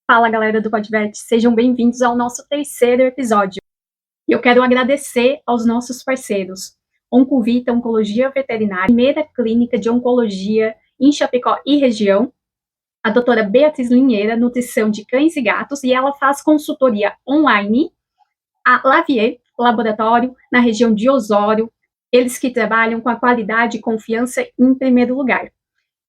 Fala, galera do PodVet, sejam bem-vindos ao nosso terceiro episódio. Eu quero agradecer aos nossos parceiros, Oncovita Oncologia Veterinária, primeira clínica de oncologia em Chapecó e região, a doutora Beatriz Linheira, nutrição de cães e gatos, e ela faz consultoria online, a Lavier Laboratório, na região de Osório, eles que trabalham com a qualidade e confiança em primeiro lugar.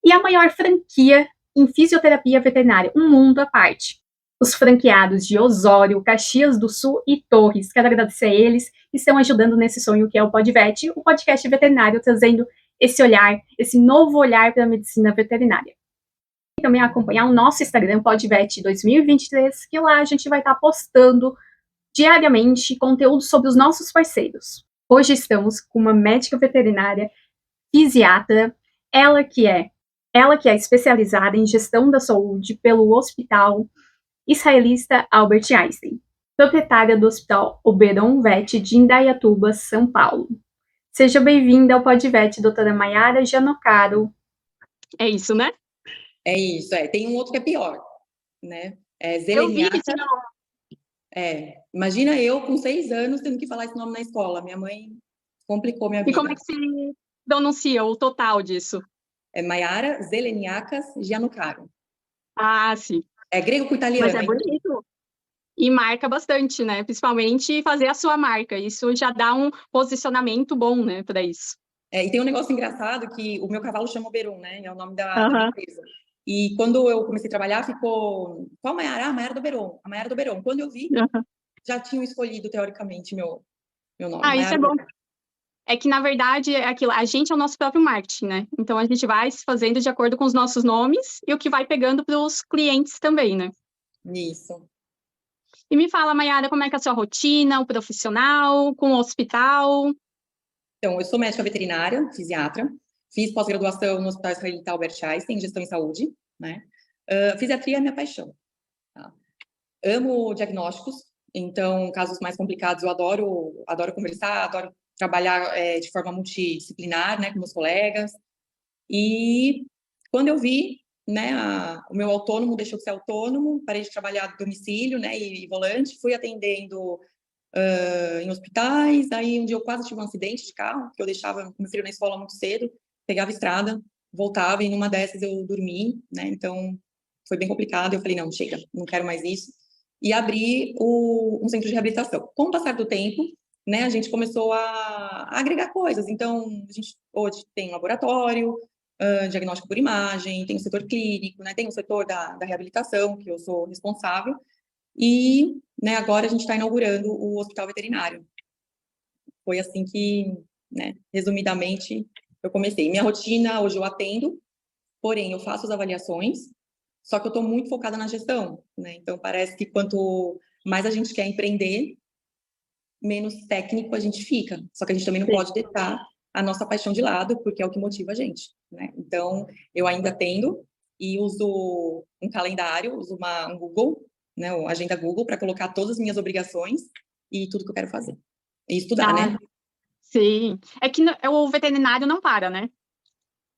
E a maior franquia em fisioterapia veterinária, um mundo à parte. Os franqueados de Osório, Caxias do Sul e Torres. Quero agradecer a eles que estão ajudando nesse sonho que é o PodVet, o podcast veterinário, trazendo esse olhar, esse novo olhar para a medicina veterinária. E também acompanhar o nosso Instagram, PodVet 2023, que lá a gente vai estar postando diariamente conteúdo sobre os nossos parceiros. Hoje estamos com uma médica veterinária, fisiatra, ela que é especializada em gestão da saúde pelo Hospital Israelita Albert Einstein, proprietária do Hospital Oberon Vet de Indaiatuba, São Paulo. Seja bem-vinda ao PodVet, doutora Maiara Janocaro. É isso, né? É isso, Tem um outro que é pior, né? Eu vi esse Zeleniaca. Imagina eu com 6 anos tendo que falar esse nome na escola. Minha mãe complicou minha vida. E como é que se pronuncia o total disso? É Maiara Zeleniacas Gianocaro. Ah, sim. É grego com italiano. Mas é bonito. E marca bastante, né? Principalmente fazer a sua marca. Isso já dá um posicionamento bom, né, para isso. E tem um negócio engraçado que o meu cavalo chama Oberon, né? É o nome da minha empresa. E quando eu comecei a trabalhar, ficou... Qual Maiara? A Maiara do Oberon. A Maiara do Oberon. Quando eu vi, já tinham escolhido, teoricamente, meu nome. Ah, isso é bom. É que, na verdade, é aquilo, a gente é o nosso próprio marketing, né? Então, a gente vai se fazendo de acordo com os nossos nomes e o que vai pegando para os clientes também, né? Isso. E me fala, Maiara, como é que é a sua rotina, o profissional, com o hospital? Então, eu sou médica veterinária, fisiatra. Fiz pós-graduação no Hospital Israelita Albert Einstein, em gestão em saúde, né? Fisiatria é minha paixão. Tá? Amo diagnósticos, então, casos mais complicados, eu adoro conversar, adoro trabalhar de forma multidisciplinar, né, com meus colegas. E quando eu vi, né, o meu autônomo deixou de ser autônomo, parei de trabalhar do domicílio, né, e volante, fui atendendo em hospitais. Aí um dia eu quase tive um acidente de carro, que eu deixava meu filho na escola muito cedo, pegava a estrada, voltava, e numa dessas eu dormi, né, então foi bem complicado. Eu falei, não, chega, não quero mais isso. E abri um centro de reabilitação. Com o passar do tempo, né, a gente começou a agregar coisas. Então, a gente hoje tem um laboratório, diagnóstico por imagem, tem o setor clínico, né, tem o setor da reabilitação, que eu sou responsável, e, né, agora a gente está inaugurando o hospital veterinário. Foi assim que, né, resumidamente, eu comecei. Minha rotina, hoje eu atendo, porém, eu faço as avaliações, só que eu estou muito focada na gestão, né? Então, parece que quanto mais a gente quer empreender, menos técnico a gente fica. Só que a gente também não pode deixar a nossa paixão de lado, porque é o que motiva a gente, né? Então, eu ainda atendo e uso um calendário, uso um Google, né? Uma agenda Google, para colocar todas as minhas obrigações e tudo que eu quero fazer. E estudar, né? Sim. É que o veterinário não para, né?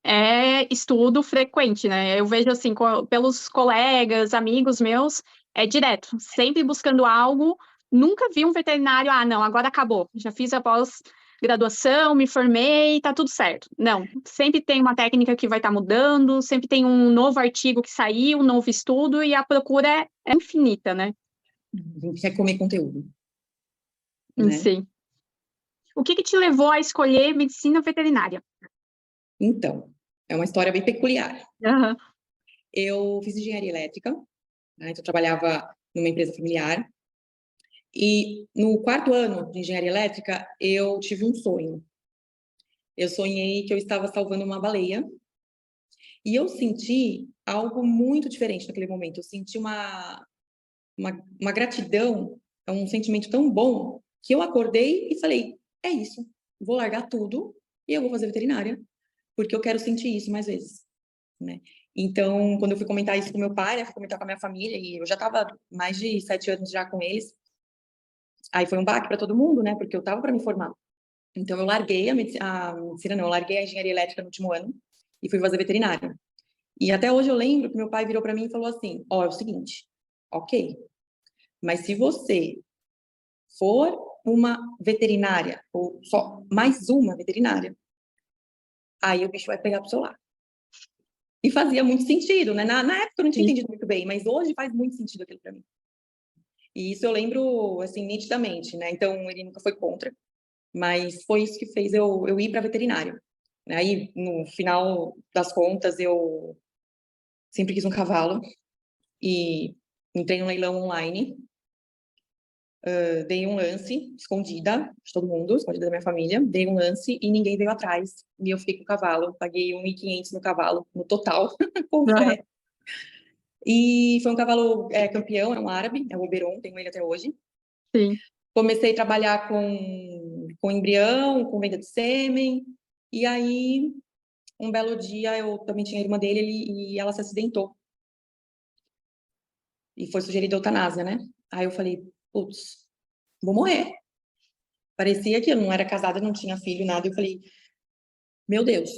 É estudo frequente, né? Eu vejo assim, pelos colegas, amigos meus, é direto, sempre buscando algo. Nunca vi um veterinário, não, agora acabou, já fiz a pós-graduação, me formei, tá tudo certo. Não, sempre tem uma técnica que vai estar mudando, sempre tem um novo artigo que saiu, um novo estudo, e a procura é infinita, né? A gente quer comer conteúdo, né? Sim. O que te levou a escolher medicina veterinária? Então, é uma história bem peculiar. Uhum. Eu fiz engenharia elétrica, né? Então eu trabalhava numa empresa familiar, e no 4º ano de engenharia elétrica, eu tive um sonho. Eu sonhei que eu estava salvando uma baleia, e eu senti algo muito diferente naquele momento. Eu senti uma gratidão, um sentimento tão bom, que eu acordei e falei, é isso, vou largar tudo e eu vou fazer veterinária, porque eu quero sentir isso mais vezes, né? Então, quando eu fui comentar isso com meu pai, né, fui comentar com a minha família, e eu já estava mais de 7 anos já com eles, aí foi um baque para todo mundo, né, porque eu estava para me formar. Então, eu larguei eu larguei a engenharia elétrica no último ano e fui fazer veterinária. E até hoje eu lembro que meu pai virou para mim e falou assim, é o seguinte, ok. Mas se você for uma veterinária, ou só mais uma veterinária, aí o bicho vai pegar pro seu lado. E fazia muito sentido, né? Na época eu não tinha entendido muito bem, mas hoje faz muito sentido aquilo para mim. E isso eu lembro, assim, nitidamente, né? Então, ele nunca foi contra, mas foi isso que fez eu ir para veterinário. Aí, no final das contas, eu sempre quis um cavalo e entrei no leilão online, dei um lance, escondida de todo mundo, escondida da minha família, dei um lance e ninguém veio atrás. E eu fiquei com o cavalo, paguei 1.500 no cavalo, no total, com frete. E foi um cavalo campeão, é um árabe, é o Oberon, tenho ele até hoje. Sim. Comecei a trabalhar com embrião, com venda de sêmen, e aí, um belo dia, eu também tinha a irmã dele e ela se acidentou. E foi sugerida eutanásia, né? Aí eu falei, putz, vou morrer. Parecia que eu não era casada, não tinha filho, nada. Eu falei, meu Deus,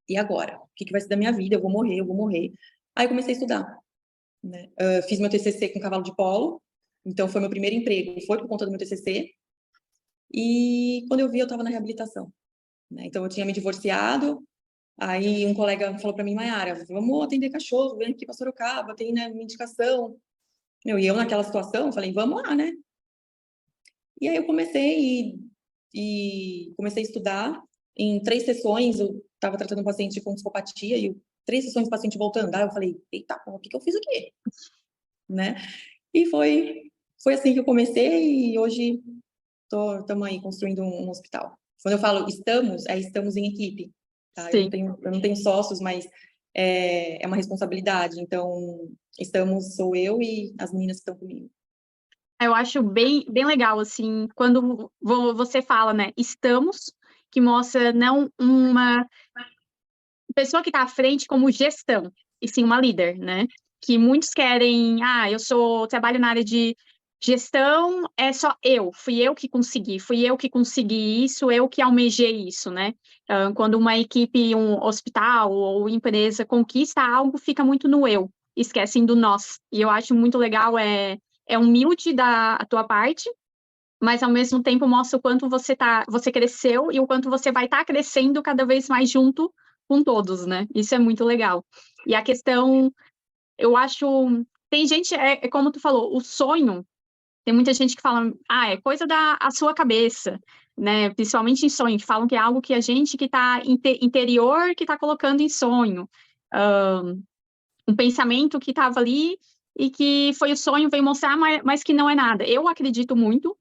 e agora? O que vai ser da minha vida? Eu vou morrer, eu vou morrer. Aí eu comecei a estudar, né? Fiz meu TCC com cavalo de polo, então foi meu primeiro emprego, foi por conta do meu TCC. E quando eu vi, eu estava na reabilitação, né? Então eu tinha me divorciado, aí um colega falou para mim, Mayara, vamos atender cachorro, vem aqui para Sorocaba, tem, né, uma indicação. E eu naquela situação, falei, vamos lá, né? E aí eu comecei e comecei a estudar. Em 3 sessões, eu estava tratando um paciente com psicopatia e 3 sessões o paciente voltou a andar, eu falei, eita, porra, o que eu fiz aqui? Né? E foi assim que eu comecei e hoje estamos aí construindo um hospital. Quando eu falo estamos em equipe, tá? Eu não tenho sócios, mas é uma responsabilidade. Então, sou eu e as meninas que estão comigo. Eu acho bem legal, assim, quando você fala, né, estamos, que mostra não uma pessoa que está à frente como gestão, e sim uma líder, né? Que muitos querem, trabalho na área de gestão, é só fui eu que consegui isso, eu que almejei isso, né? Quando uma equipe, um hospital ou empresa conquista algo, fica muito no eu, esquecem do nós. E eu acho muito legal, é humilde da tua parte, mas ao mesmo tempo mostra o quanto você cresceu e o quanto você vai estar crescendo cada vez mais junto com todos, né? Isso é muito legal. E a questão, eu acho, tem gente, como tu falou, o sonho, tem muita gente que fala, é coisa da sua cabeça, né? Principalmente em sonho, que falam que é algo que a gente que está interior, que está colocando em sonho. Um pensamento que estava ali e que foi o sonho, veio mostrar, mas que não é nada. Eu acredito muito.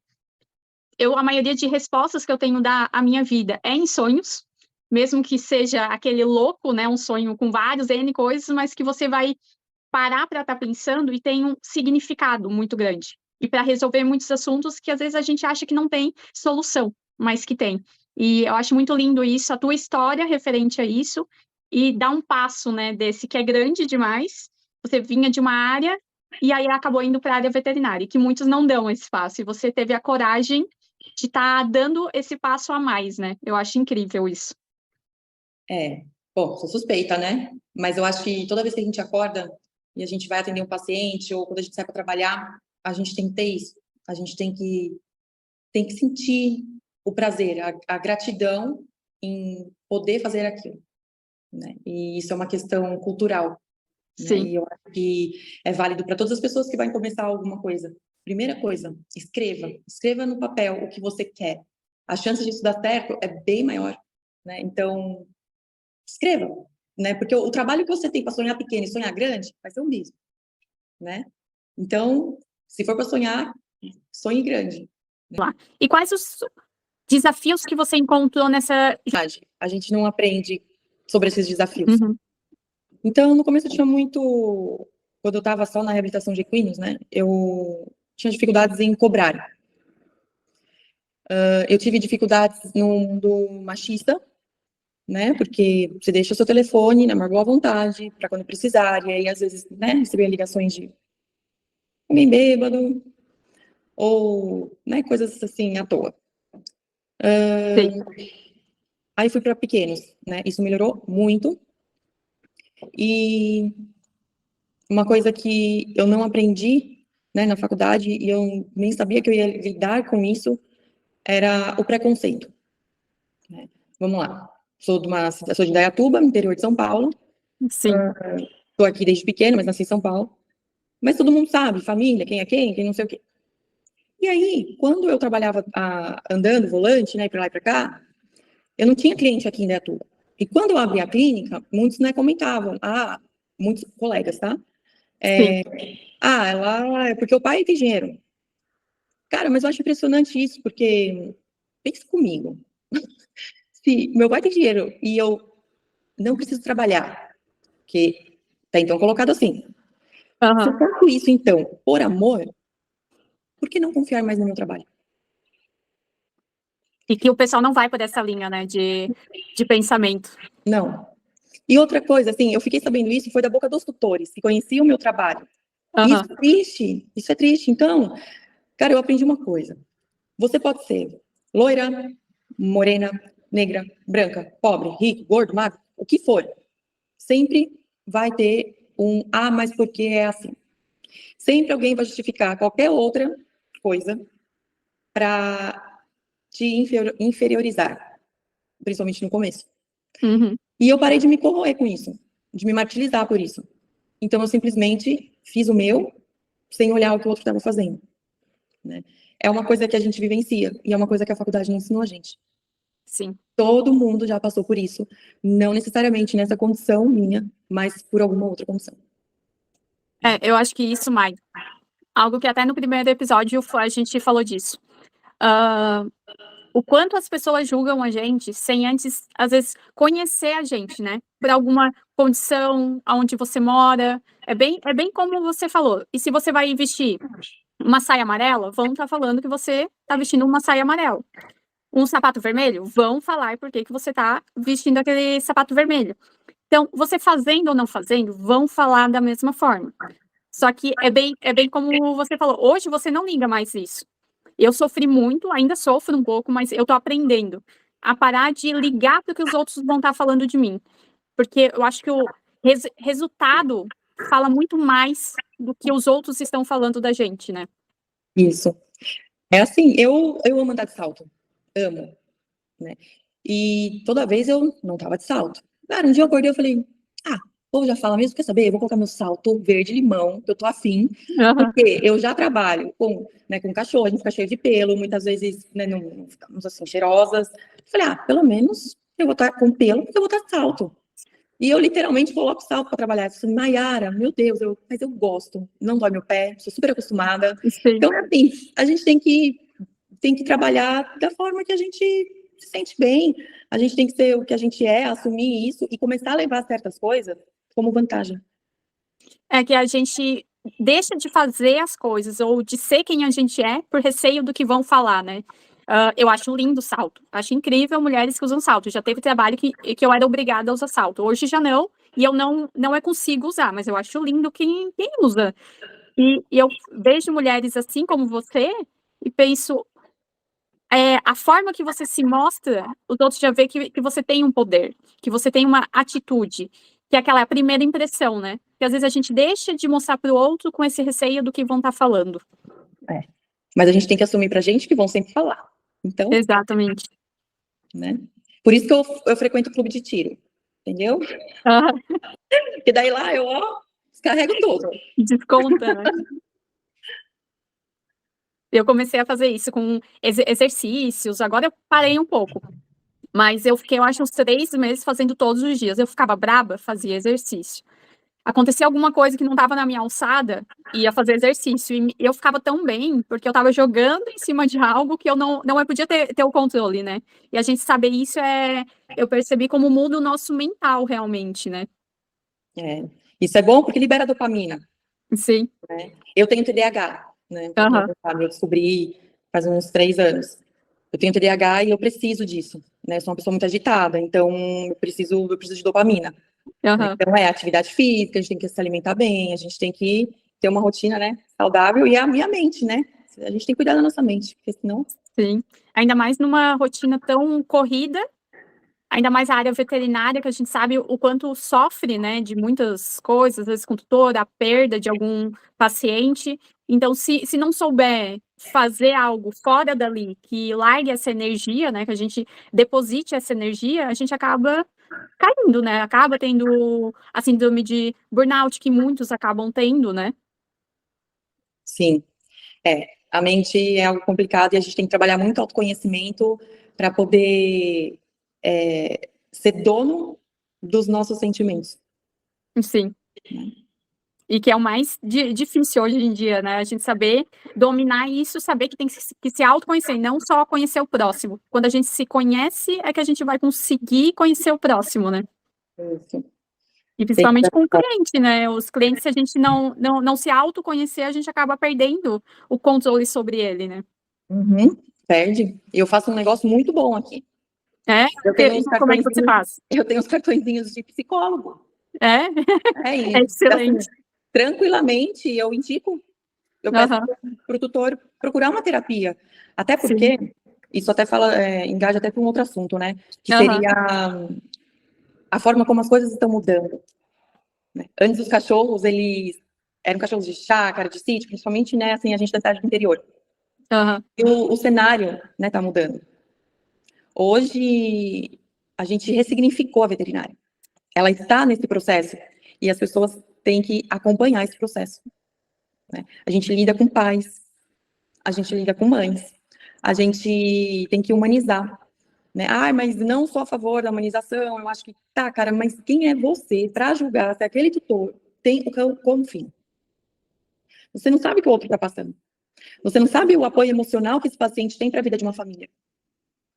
A maioria de respostas que eu tenho da minha vida é em sonhos, mesmo que seja aquele louco, né, um sonho com vários N coisas, mas que você vai parar para estar pensando e tem um significado muito grande. E para resolver muitos assuntos que às vezes a gente acha que não tem solução, mas que tem. E eu acho muito lindo isso, a tua história referente a isso, e dar um passo, né, desse que é grande demais. Você vinha de uma área e aí acabou indo para a área veterinária, que muitos não dão esse passo, e você teve a coragem de estar dando esse passo a mais, né? Eu acho incrível isso. Bom, sou suspeita, né? Mas eu acho que toda vez que a gente acorda e a gente vai atender um paciente ou quando a gente sai para trabalhar, a gente tem que ter isso. A gente tem que sentir o prazer, a gratidão em poder fazer aquilo, né? E isso é uma questão cultural, né? Sim. E eu acho que é válido para todas as pessoas que vão começar alguma coisa. Primeira coisa, escreva no papel o que você quer. A chance disso dar certo é bem maior, né? Então, escreva, né? Porque o trabalho que você tem para sonhar pequeno e sonhar grande vai ser o mesmo, né? Então, se for para sonhar, sonhe grande. Né? E quais os desafios que você encontrou nessa... A gente não aprende sobre esses desafios. Uhum. Então, no começo eu tinha muito... Quando eu estava só na reabilitação de equinos, né? Eu tinha dificuldades em cobrar. Eu tive dificuldades no mundo machista, né? Porque você deixa o seu telefone na maior boa vontade, para quando precisar, e aí às vezes, né, recebia ligações de alguém bêbado, ou, né, coisas assim, à toa. Aí fui para pequenos, né? Isso melhorou muito. E uma coisa que eu não aprendi né, na faculdade, e eu nem sabia que eu ia lidar com isso, era o preconceito, né? Vamos lá. Sou de Indaiatuba, no interior de São Paulo. Sim. Estou aqui desde pequena, mas nasci em São Paulo. Mas todo mundo sabe, família, quem é quem não sei o quê. E aí, quando eu trabalhava andando, volante, né, para lá e para cá, eu não tinha cliente aqui em Indaiatuba. E quando eu abri a clínica, muitos, né, comentavam, muitos colegas, tá? Ela é porque o pai tem dinheiro. Cara, mas eu acho impressionante isso, porque pensa comigo. Se meu pai tem dinheiro e eu não preciso trabalhar, que tá então colocado assim. Se eu faço isso, então, por amor, por que não confiar mais no meu trabalho? E que o pessoal não vai por essa linha, né, de pensamento. Não. E outra coisa, assim, eu fiquei sabendo isso, foi da boca dos tutores, que conheciam o meu trabalho. Isso é triste, isso é triste. Então, cara, eu aprendi uma coisa. Você pode ser loira, morena, negra, branca, pobre, rico, gordo, magro, o que for. Sempre vai ter mas por que é assim? Sempre alguém vai justificar qualquer outra coisa para te inferiorizar, principalmente no começo. E eu parei de me corroer com isso, de me martirizar por isso. Então, eu simplesmente fiz o meu, sem olhar o que o outro estava fazendo, né? É uma coisa que a gente vivencia, e é uma coisa que a faculdade não ensinou a gente. Sim. Todo mundo já passou por isso, não necessariamente nessa condição minha, mas por alguma outra condição. Eu acho que isso, Mai, algo que até no primeiro episódio a gente falou disso. O quanto as pessoas julgam a gente sem antes, às vezes, conhecer a gente, né? Por alguma condição, aonde você mora. É bem como você falou. E se você vai vestir uma saia amarela, vão estar falando que você está vestindo uma saia amarela. Um sapato vermelho, vão falar por que você está vestindo aquele sapato vermelho. Então, você fazendo ou não fazendo, vão falar da mesma forma. Só que é bem como você falou. Hoje você não liga mais isso. Eu sofri muito, ainda sofro um pouco, mas eu tô aprendendo a parar de ligar para o que os outros vão estar falando de mim. Porque eu acho que o resultado fala muito mais do que os outros estão falando da gente, né? Isso. É assim, eu amo andar de salto. Amo, né? E toda vez eu não tava de salto. Cara, um dia eu acordei e falei, o povo já fala mesmo, quer saber? Eu vou colocar meu salto verde-limão, que eu tô afim, porque eu já trabalho com cachorro, a gente fica cheio de pelo, muitas vezes, né, não ficamos assim, cheirosas. Falei, pelo menos eu vou estar com pelo, porque eu vou estar de salto. E eu literalmente coloco salto para trabalhar. Eu falei, Nayara, meu Deus, mas eu gosto, não dói meu pé, sou super acostumada. Sim. Então, assim, a gente tem que trabalhar da forma que a gente se sente bem. A gente tem que ser o que a gente é, assumir isso e começar a levar certas coisas como vantagem. É que a gente deixa de fazer as coisas ou de ser quem a gente é por receio do que vão falar, né? Eu acho lindo o salto. Acho incrível mulheres que usam salto. Já teve trabalho que eu era obrigada a usar salto. Hoje já não, e eu não consigo usar, mas eu acho lindo quem usa. E eu vejo mulheres assim como você e penso, a forma que você se mostra, os outros já veem que você tem um poder, que você tem uma atitude, que é aquela primeira impressão, né? Que às vezes a gente deixa de mostrar para o outro com esse receio do que vão estar falando. Mas a gente tem que assumir pra gente que vão sempre falar. Então, exatamente. Né? Por isso que eu frequento o clube de tiro, entendeu? Porque daí lá eu descarrego tudo. Desconta, né? Eu comecei a fazer isso com exercícios, agora eu parei um pouco. Mas eu fiquei, eu acho, uns 3 meses fazendo todos os dias. Eu ficava braba, fazia exercício. Acontecia alguma coisa que não estava na minha alçada, ia fazer exercício. E eu ficava tão bem, porque eu estava jogando em cima de algo que eu não podia ter o controle, né? E a gente saber isso eu percebi como muda o nosso mental, realmente, né? Isso é bom porque libera dopamina. Sim. Né? Eu tenho TDAH, né? Eu descobri faz uns 3 anos. Eu tenho TDAH e eu preciso disso, né? Eu sou uma pessoa muito agitada, então eu preciso de dopamina. Né? Então, atividade física, a gente tem que se alimentar bem, a gente tem que ter uma rotina, né, saudável, e a minha mente, né? A gente tem que cuidar da nossa mente, porque senão... Sim, ainda mais numa rotina tão corrida, ainda mais a área veterinária, que a gente sabe o quanto sofre, né, de muitas coisas, às vezes com tutor, a perda de algum paciente, Então, se não souber fazer algo fora dali, que largue essa energia, né, que a gente deposite essa energia, a gente acaba caindo, né, acaba tendo a síndrome de burnout, que muitos acabam tendo, né. Sim, a mente é algo complicado e a gente tem que trabalhar muito autoconhecimento para poder ser dono dos nossos sentimentos. Sim. E que é o mais difícil hoje em dia, né, a gente saber dominar isso, saber que tem que se autoconhecer, e não só conhecer o próximo. Quando a gente se conhece, é que a gente vai conseguir conhecer o próximo, né. Isso. E principalmente com o cliente, né, os clientes, se a gente não se autoconhecer, a gente acaba perdendo o controle sobre ele, né. Uhum, perde. Eu faço um negócio muito bom aqui. É? Eu tenho uns Como é que você faz? Eu tenho uns cartõezinhos de psicólogo. É? E, É excelente. assim, tranquilamente, eu indico, eu peço para o tutor procurar uma terapia. Até porque, Sim. isso até fala, engaja até para um outro assunto, né? Que seria a forma como as coisas estão mudando. Né? Antes, os cachorros, eles eram cachorros de chácara, de sítio, principalmente, né, assim, a gente da cidade do interior. E o cenário, né, tá mudando. Hoje, a gente ressignificou a veterinária. Ela está nesse processo e as pessoas têm que acompanhar esse processo. Né? A gente lida com pais, a gente lida com mães, a gente tem que humanizar. Né? Ah, mas não sou a favor da humanização, eu acho que tá, cara, mas quem é você para julgar se aquele tutor tem o cão como fim? Você não sabe o que o outro está passando. Você não sabe o apoio emocional que esse paciente tem para a vida de uma família.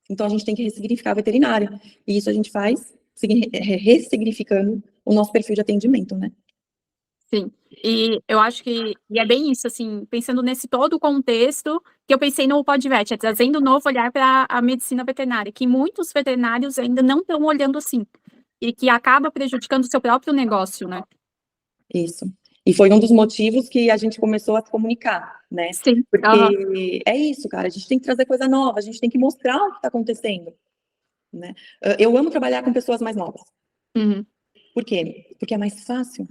Então, a gente tem que ressignificar a veterinária. E isso a gente faz ressignificando o nosso perfil de atendimento, né? Sim. E eu acho que é bem isso, assim, pensando nesse todo o contexto, que eu pensei no Podvet, trazendo um novo olhar para a medicina veterinária, que muitos veterinários ainda não estão olhando assim, e que acaba prejudicando o seu próprio negócio, né? Isso. E foi um dos motivos que a gente começou a se comunicar, né? Sim. Porque é isso, cara, a gente tem que trazer coisa nova, a gente tem que mostrar o que está acontecendo, né? Eu amo trabalhar com pessoas mais novas. Uhum. Por quê? Porque é mais fácil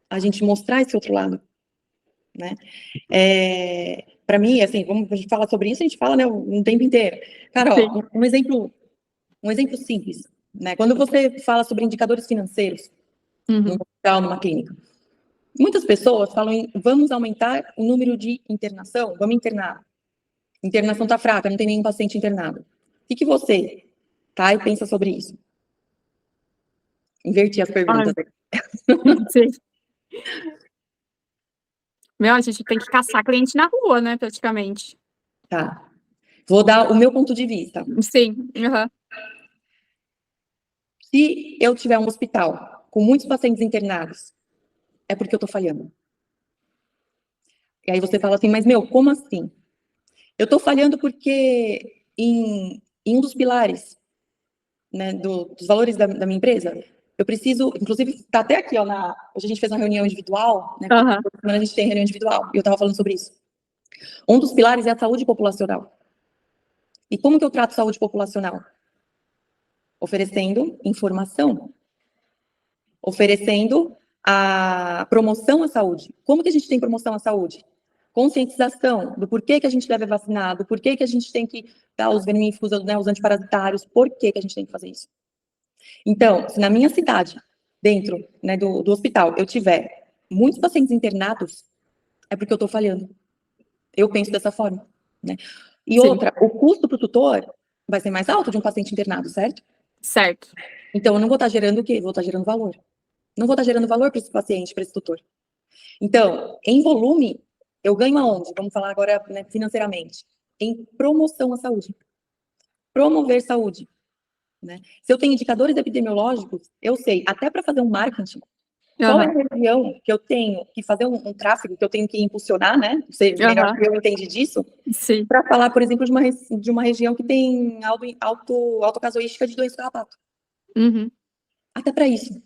a gente mostrar esse outro lado, né? Para mim, assim, vamos a gente fala sobre isso, a gente fala, né, um tempo inteiro. Cara, ó, um exemplo simples, né? Quando você fala sobre indicadores financeiros num hospital, numa clínica, muitas pessoas falam em vamos aumentar o número de internação, vamos internar. Internação tá fraca, não tem nenhum paciente internado. O que você tá e pensa sobre isso? Inverti as perguntas. Sim. Meu, a gente tem que caçar cliente na rua, né, praticamente. Tá. Vou dar o meu ponto de vista. Sim. Uhum. Se eu tiver um hospital com muitos pacientes internados, é porque eu tô falhando. E aí você fala assim, mas meu, como assim? Eu tô falhando porque em um dos pilares, né, dos valores da minha empresa, eu preciso, inclusive, tá até aqui, ó, hoje a gente fez uma reunião individual, né, toda semana a gente tem reunião individual, e eu tava falando sobre isso. Um dos pilares é a saúde populacional. E como que eu trato saúde populacional? Oferecendo informação, oferecendo a promoção à saúde. Como que a gente tem promoção à saúde? Conscientização do porquê que a gente deve vacinar, do porquê que a gente tem que dar os vermífugos, né, os antiparasitários, por que a gente tem que fazer isso. Então, se na minha cidade, dentro, né, do hospital, eu tiver muitos pacientes internados, é porque eu estou falhando. Eu penso dessa forma, né? E outra, o custo para o tutor vai ser mais alto de um paciente internado, certo? Certo. Então, eu não vou estar gerando o quê? Vou estar gerando valor. Não vou estar gerando valor para esse paciente, para esse tutor. Então, em volume, eu ganho aonde? Vamos falar agora, né, financeiramente. Em promoção à saúde. Promover saúde. Né? Se eu tenho indicadores epidemiológicos, eu sei, até para fazer um marketing, qual é a região que eu tenho que fazer um tráfego, que eu tenho que impulsionar, né? Você melhor que eu entende disso. Para falar, por exemplo, de uma região que tem autocasuística de doença do carrapato. Uhum. Até para isso.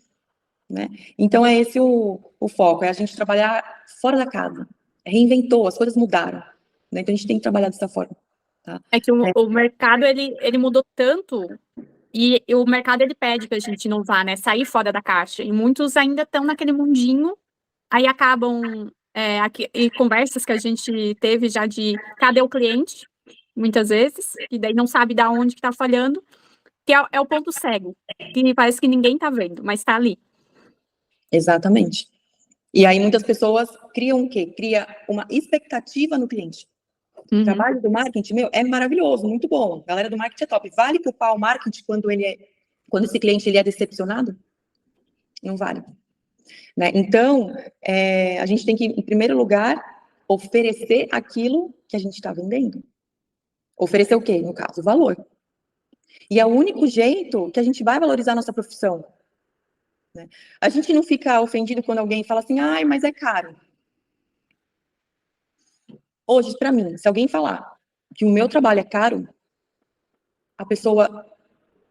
Né? Então, é esse o foco, é a gente trabalhar fora da casa. Reinventou, as coisas mudaram. Né? Então, a gente tem que trabalhar dessa forma. Tá? É que o mercado, ele mudou tanto, e o mercado, ele pede pra gente inovar, né? Sair fora da caixa. E muitos ainda estão naquele mundinho, aí acabam e conversas que a gente teve já de cadê o cliente, muitas vezes, e daí não sabe da onde que tá falhando, que é o ponto cego, que parece que ninguém tá vendo, mas tá ali. Exatamente. E aí muitas pessoas criam o quê? Cria uma expectativa no cliente. O trabalho do marketing, é maravilhoso, muito bom. A galera do marketing é top. Vale culpar o marketing quando esse cliente ele é decepcionado? Não vale. Né? Então, a gente tem que, em primeiro lugar, oferecer aquilo que a gente está vendendo. Oferecer o quê? No caso, valor. E é o único jeito que a gente vai valorizar a nossa profissão. Né? A gente não fica ofendido quando alguém fala assim, ai, mas é caro. Hoje, para mim, se alguém falar que o meu trabalho é caro, a pessoa,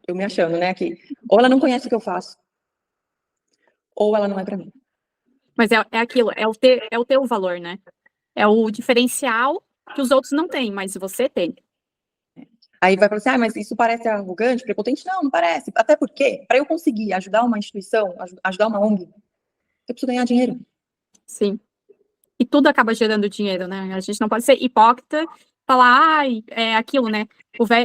eu me achando, né, que ou ela não conhece o que eu faço, ou ela não é para mim. Mas é aquilo, é o teu valor, né? É o diferencial que os outros não têm, mas você tem. Aí vai falar assim, mas isso parece arrogante, prepotente? Não, não parece. Até porque, para eu conseguir ajudar uma instituição, ajudar uma ONG, eu preciso ganhar dinheiro. Sim. E tudo acaba gerando dinheiro, né? A gente não pode ser hipócrita, falar, é aquilo, né?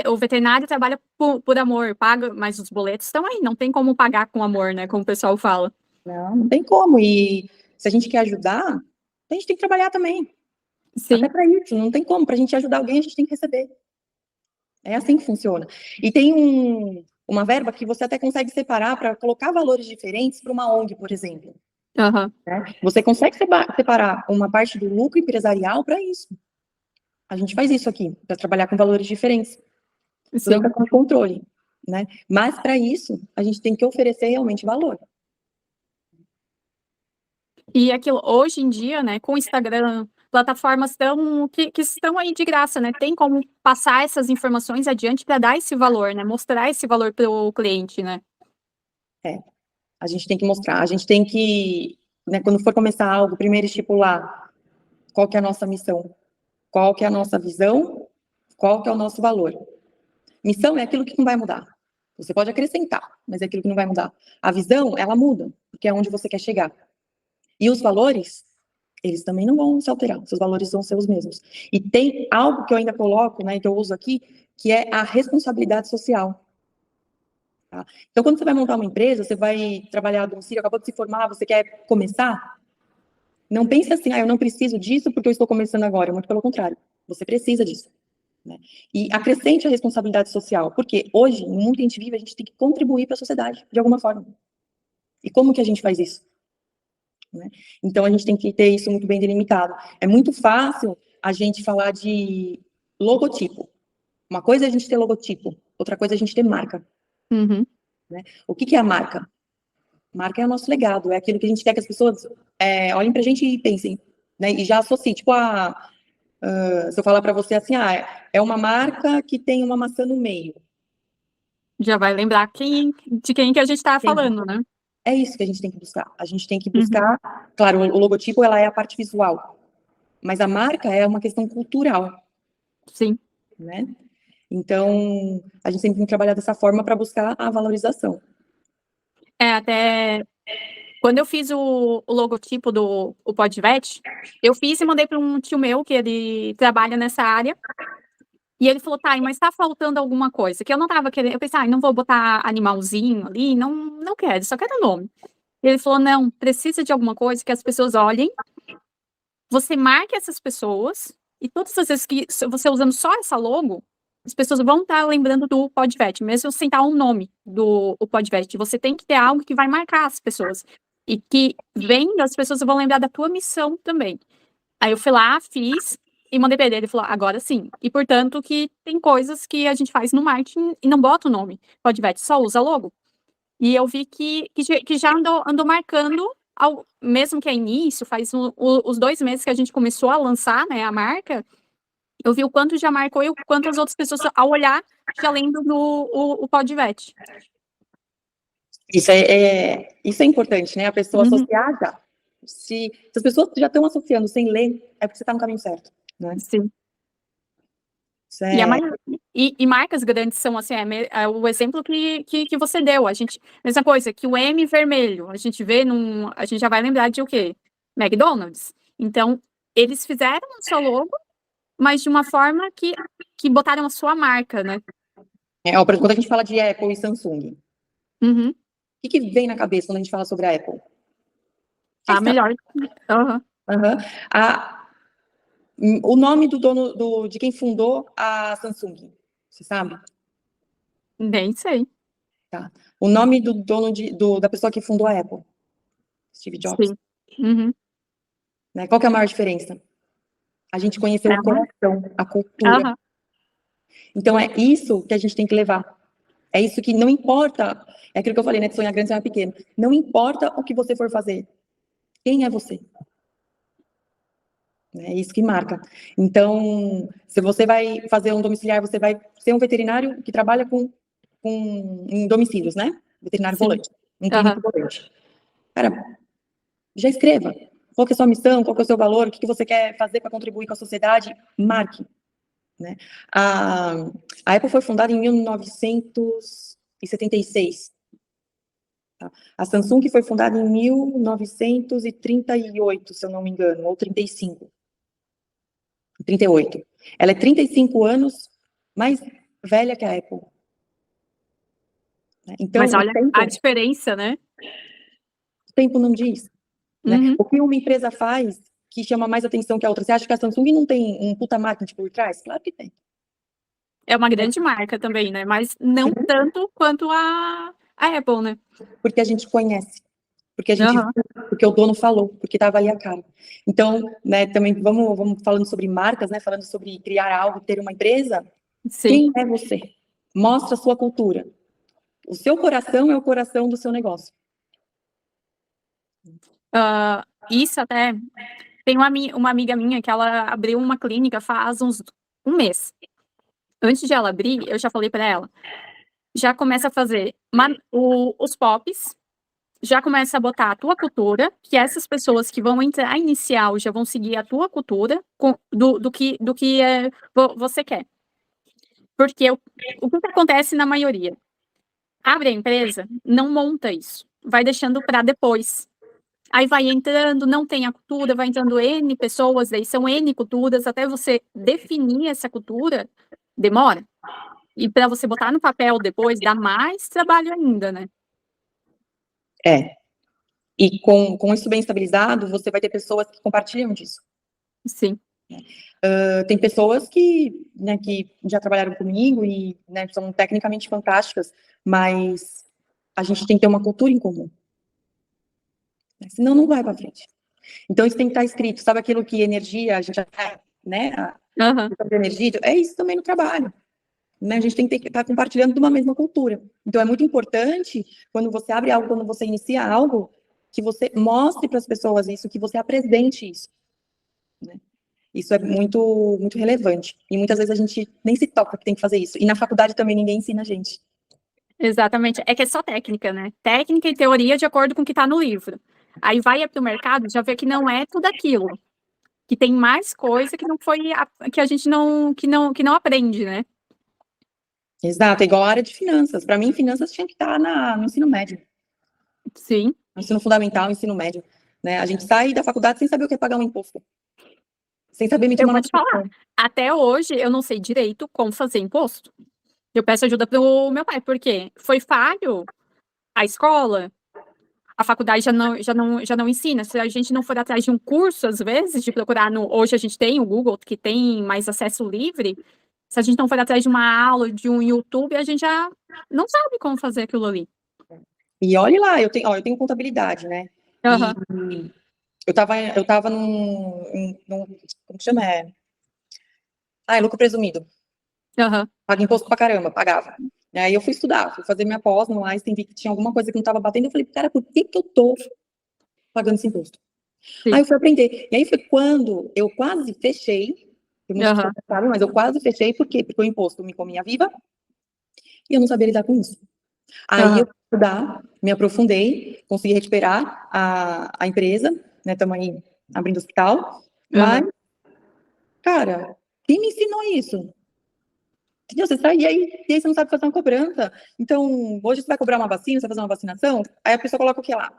O veterinário trabalha por amor, paga, mas os boletos estão aí, não tem como pagar com amor, né? Como o pessoal fala. Não tem como. E se a gente quer ajudar, a gente tem que trabalhar também. Sim. Até para isso, não tem como. Para a gente ajudar alguém, a gente tem que receber. É assim que funciona. E tem uma verba que você até consegue separar para colocar valores diferentes para uma ONG, por exemplo. Uhum. Né? Você consegue separar uma parte do lucro empresarial para isso. A gente faz isso aqui, para trabalhar com valores diferentes. Tudo é uma questão de controle. Né? Mas, para isso, a gente tem que oferecer realmente valor. E aquilo, hoje em dia, né, com o Instagram, plataformas que estão aí de graça, né? Tem como passar essas informações adiante para dar esse valor, né? Mostrar esse valor para o cliente, né? A gente tem que mostrar, a gente tem que, né, quando for começar algo, primeiro estipular qual que é a nossa missão, qual que é a nossa visão, qual que é o nosso valor. Missão é aquilo que não vai mudar. Você pode acrescentar, mas é aquilo que não vai mudar. A visão, ela muda, porque é onde você quer chegar. E os valores, eles também não vão se alterar, seus valores vão ser os mesmos. E tem algo que eu ainda coloco, né, que eu uso aqui, que é a responsabilidade social. Tá? Então, quando você vai montar uma empresa, você vai trabalhar a domicílio, acabou de se formar, você quer começar, não pense assim, eu não preciso disso porque eu estou começando agora. Muito pelo contrário, você precisa disso. Né? E acrescente a responsabilidade social, porque hoje, no mundo que a gente vive, a gente tem que contribuir para a sociedade, de alguma forma. E como que a gente faz isso? Né? Então, a gente tem que ter isso muito bem delimitado. É muito fácil a gente falar de logotipo. Uma coisa é a gente ter logotipo, outra coisa é a gente ter marca. Uhum. Né? O que é a marca? Marca é o nosso legado, é aquilo que a gente quer que as pessoas olhem pra gente e pensem, né? E já associem, tipo, se eu falar para você assim, é uma marca que tem uma maçã no meio. Já vai lembrar de quem que a gente estava falando, né? É isso que a gente tem que buscar. A gente tem que buscar, claro, o logotipo, ela é a parte visual, mas a marca é uma questão cultural. Sim. Né? Então, a gente sempre tem que trabalhar dessa forma para buscar a valorização. Até quando eu fiz o logotipo do Podvet, eu fiz e mandei para um tio meu, que ele trabalha nessa área, e ele falou, tá, mas tá faltando alguma coisa, que eu não tava querendo, eu pensei, não vou botar animalzinho ali, não quero, só quero o nome. E ele falou, não, precisa de alguma coisa que as pessoas olhem, você marque essas pessoas, e todas as vezes que você usando só essa logo, as pessoas vão estar lembrando do Podvet, mesmo sem estar o nome do Podvet. Você tem que ter algo que vai marcar as pessoas. E que vendo, as pessoas vão lembrar da tua missão também. Aí eu fui lá, fiz e mandei para ele. Ele falou, agora sim. E portanto que tem coisas que a gente faz no marketing e não bota o nome Podvet, só usa logo. E eu vi que já andou marcando, mesmo que é início, faz os 2 meses que a gente começou a lançar, né, a marca, eu vi o quanto já marcou e o quanto as outras pessoas, ao olhar, já lembram o Podvet. Isso é importante, né? A pessoa associar já. Se as pessoas já estão associando sem ler, é porque você está no caminho certo. Né? Sim. E marcas grandes são assim, o exemplo que você deu. A gente, mesma coisa, que o M vermelho, a gente vê a gente já vai lembrar de o quê? McDonald's. Então, eles fizeram o seu logo, mas de uma forma que botaram a sua marca, né? Por exemplo, quando a gente fala de Apple e Samsung, Uhum. o que vem na cabeça quando a gente fala sobre a Apple? A melhor. Uhum. Uhum. O nome do dono, de quem fundou a Samsung, você sabe? Nem sei. Tá. O nome do dono da pessoa que fundou a Apple, Steve Jobs. Sim. Uhum. Né? Qual que é a maior diferença? A gente conheceu o coração, a cultura. Uhum. Então, é isso que a gente tem que levar. É isso que não importa, é aquilo que eu falei, né, de sonhar grande, sonhar pequeno. Não importa o que você for fazer. Quem é você? É isso que marca. Então, se você vai fazer um domiciliar, você vai ser um veterinário que trabalha em domicílios, né? Veterinário Sim. volante, um clínico volante. Cara, já escreva. Qual que é a sua missão? Qual que é o seu valor? O que você quer fazer para contribuir com a sociedade? Marque. Né? A Apple foi fundada em 1976. Tá? A Samsung foi fundada em 1938, se eu não me engano, ou 35. 38. Ela é 35 anos mais velha que a Apple. Então, Mas olha a diferença, né? O tempo não diz. Né? Uhum. O que uma empresa faz que chama mais atenção que a outra? Você acha que a Samsung não tem um puta marketing por trás? Claro que tem. É uma grande marca também, né? Mas não tanto quanto a Apple, né? Porque a gente conhece. Porque a gente viu, porque o dono falou, porque estava ali a cara. Então, né, também vamos falando sobre marcas, né, falando sobre criar algo, ter uma empresa. Sim. Quem é você? Mostra a sua cultura. O seu coração é o coração do seu negócio. Isso até tem uma amiga minha que ela abriu uma clínica faz um mês. Antes de ela abrir, eu já falei para ela, já começa a fazer os pops, já começa a botar a tua cultura, que essas pessoas que vão entrar inicial já vão seguir a tua cultura do que você quer. Porque o que acontece na maioria? Abre a empresa, não monta isso, vai deixando para depois. Aí vai entrando, não tem a cultura, vai entrando N pessoas, daí são N culturas, até você definir essa cultura, demora. E para você botar no papel depois, dá mais trabalho ainda, né? E com isso bem estabilizado, você vai ter pessoas que compartilham disso. Sim. Tem pessoas que já trabalharam comigo e, né, são tecnicamente fantásticas, mas a gente tem que ter uma cultura em comum. Senão não vai para frente. Então isso tem que estar escrito. Sabe aquilo que energia, a gente já né? Energia, é isso também no trabalho. Né? A gente tem que estar compartilhando de uma mesma cultura. Então é muito importante, quando você abre algo, quando você inicia algo, que você mostre para as pessoas isso, que você apresente isso. Né? Isso é muito, muito relevante. E muitas vezes a gente nem se toca que tem que fazer isso. E na faculdade também ninguém ensina a gente. Exatamente. É que é só técnica, né? Técnica e teoria de acordo com o que está no livro. Aí vai para o mercado, já vê que não é tudo aquilo. Que tem mais coisa que não foi que a gente que não aprende, né? Exato, é igual a área de finanças. Para mim, finanças tinha que estar no ensino médio. Sim. Ensino fundamental, ensino médio. Né? A gente sai da faculdade sem saber o que é pagar um imposto. Sem saber emitir Eu uma vou te falar. Até hoje, eu não sei direito como fazer imposto. Eu peço ajuda pro meu pai, porque foi falho a escola, a faculdade já não ensina. Se a gente não for atrás de um curso, às vezes, de procurar hoje a gente tem o Google, que tem mais acesso livre. Se a gente não for atrás de uma aula, de um YouTube, a gente já não sabe como fazer aquilo ali. E olhe lá, eu tenho contabilidade, né? E eu tava num como chama? Lucro presumido. Paga imposto pra caramba, pagava. Aí eu fui estudar, fui fazer minha pós no Einstein, vi que tinha alguma coisa que não estava batendo, eu falei, cara, por que eu tô pagando esse imposto? Sim. Aí eu fui aprender. E aí foi quando eu quase fechei, mas eu quase fechei, por quê? Porque o imposto me comia viva e eu não sabia lidar com isso. Aí eu fui estudar, me aprofundei, consegui recuperar a empresa, né, estamos aí abrindo hospital, mas, cara, quem me ensinou isso? Entendeu? Você sai e aí você não sabe fazer uma cobrança. Então, hoje você vai cobrar uma vacina, você vai fazer uma vacinação, aí a pessoa coloca o que lá?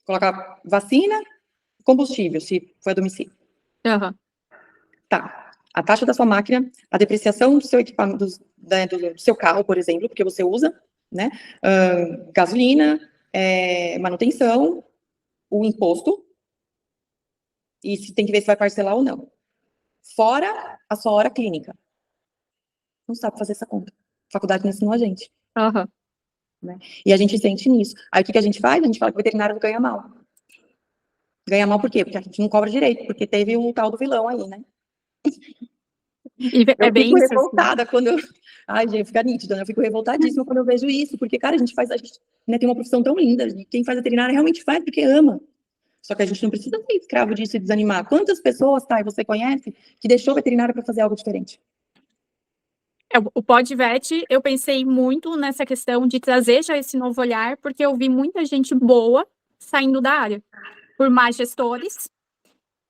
Coloca vacina, Combustível, se foi a domicílio. Aham. Tá. A taxa da sua máquina, a depreciação do seu equipamento, do seu carro, por exemplo, porque você usa, né? Gasolina, manutenção, o imposto, e se tem que ver se vai parcelar ou não. Fora a sua hora clínica. Não sabe fazer essa conta. A faculdade não ensinou a gente. Aham. Né? E a gente sente nisso. Aí o que a gente faz? A gente fala que o veterinário ganha mal. Ganha mal por quê? Porque a gente não cobra direito, porque teve um tal do vilão aí, né? E é Eu bem fico isso, assim. revoltada quando eu... Ai, gente, fica nítido, né? Eu fico revoltadíssima quando eu vejo isso, porque, cara, a gente né, tem uma profissão tão linda, e quem faz veterinária realmente faz porque ama. Só que a gente não precisa ser escravo disso e desanimar. Quantas pessoas, tá, e você conhece, que deixou veterinária para fazer algo diferente? O PodVet, eu pensei muito nessa questão de trazer já esse novo olhar, porque eu vi muita gente boa saindo da área, por más gestores,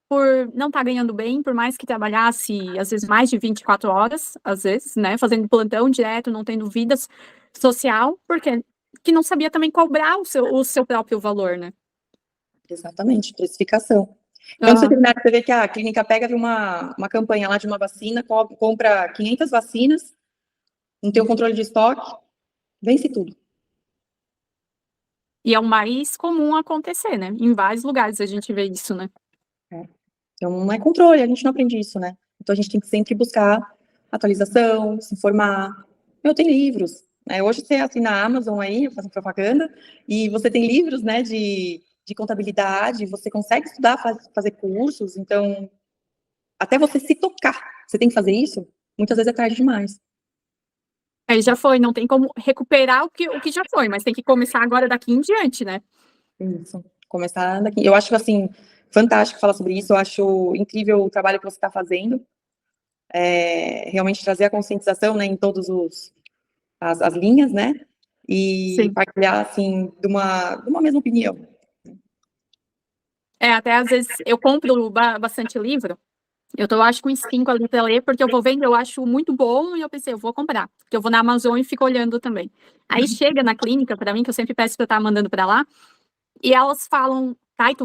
por não estar ganhando bem, por mais que trabalhasse, às vezes, mais de 24 horas, às vezes, né, fazendo plantão direto, não tendo vida social, porque que não sabia também cobrar o seu próprio valor, né? Exatamente, precificação. Quando você terminar, você vê que a clínica pega uma campanha lá de uma vacina, compra 500 vacinas, não tem o controle de estoque, vence tudo. E é o mais comum acontecer, né? Em vários lugares a gente vê isso, né? Então, não é controle, a gente não aprende isso, né? Então, a gente tem que sempre buscar atualização, se informar. Eu tenho livros, né? Hoje você assina a Amazon aí, fazendo propaganda, e você tem livros, né, de contabilidade, você consegue estudar, fazer cursos, então, até você se tocar, você tem que fazer isso, muitas vezes é tarde demais. Aí já foi, não tem como recuperar o que já foi, mas tem que começar agora daqui em diante, né? Isso, começar daqui. Eu acho, assim, fantástico falar sobre isso, eu acho incrível o trabalho que você está fazendo, realmente trazer a conscientização, né, em todos as linhas, né, e Sim. partilhar, assim, de uma mesma opinião. Até às vezes eu compro bastante livro, eu acho com uns 5 ali pra ler, porque eu vou vendo, eu acho muito bom, e eu pensei, eu vou comprar, porque eu vou na Amazon e fico olhando também. Aí chega na clínica, pra mim, que eu sempre peço pra eu estar mandando pra lá, e elas falam, tá, tu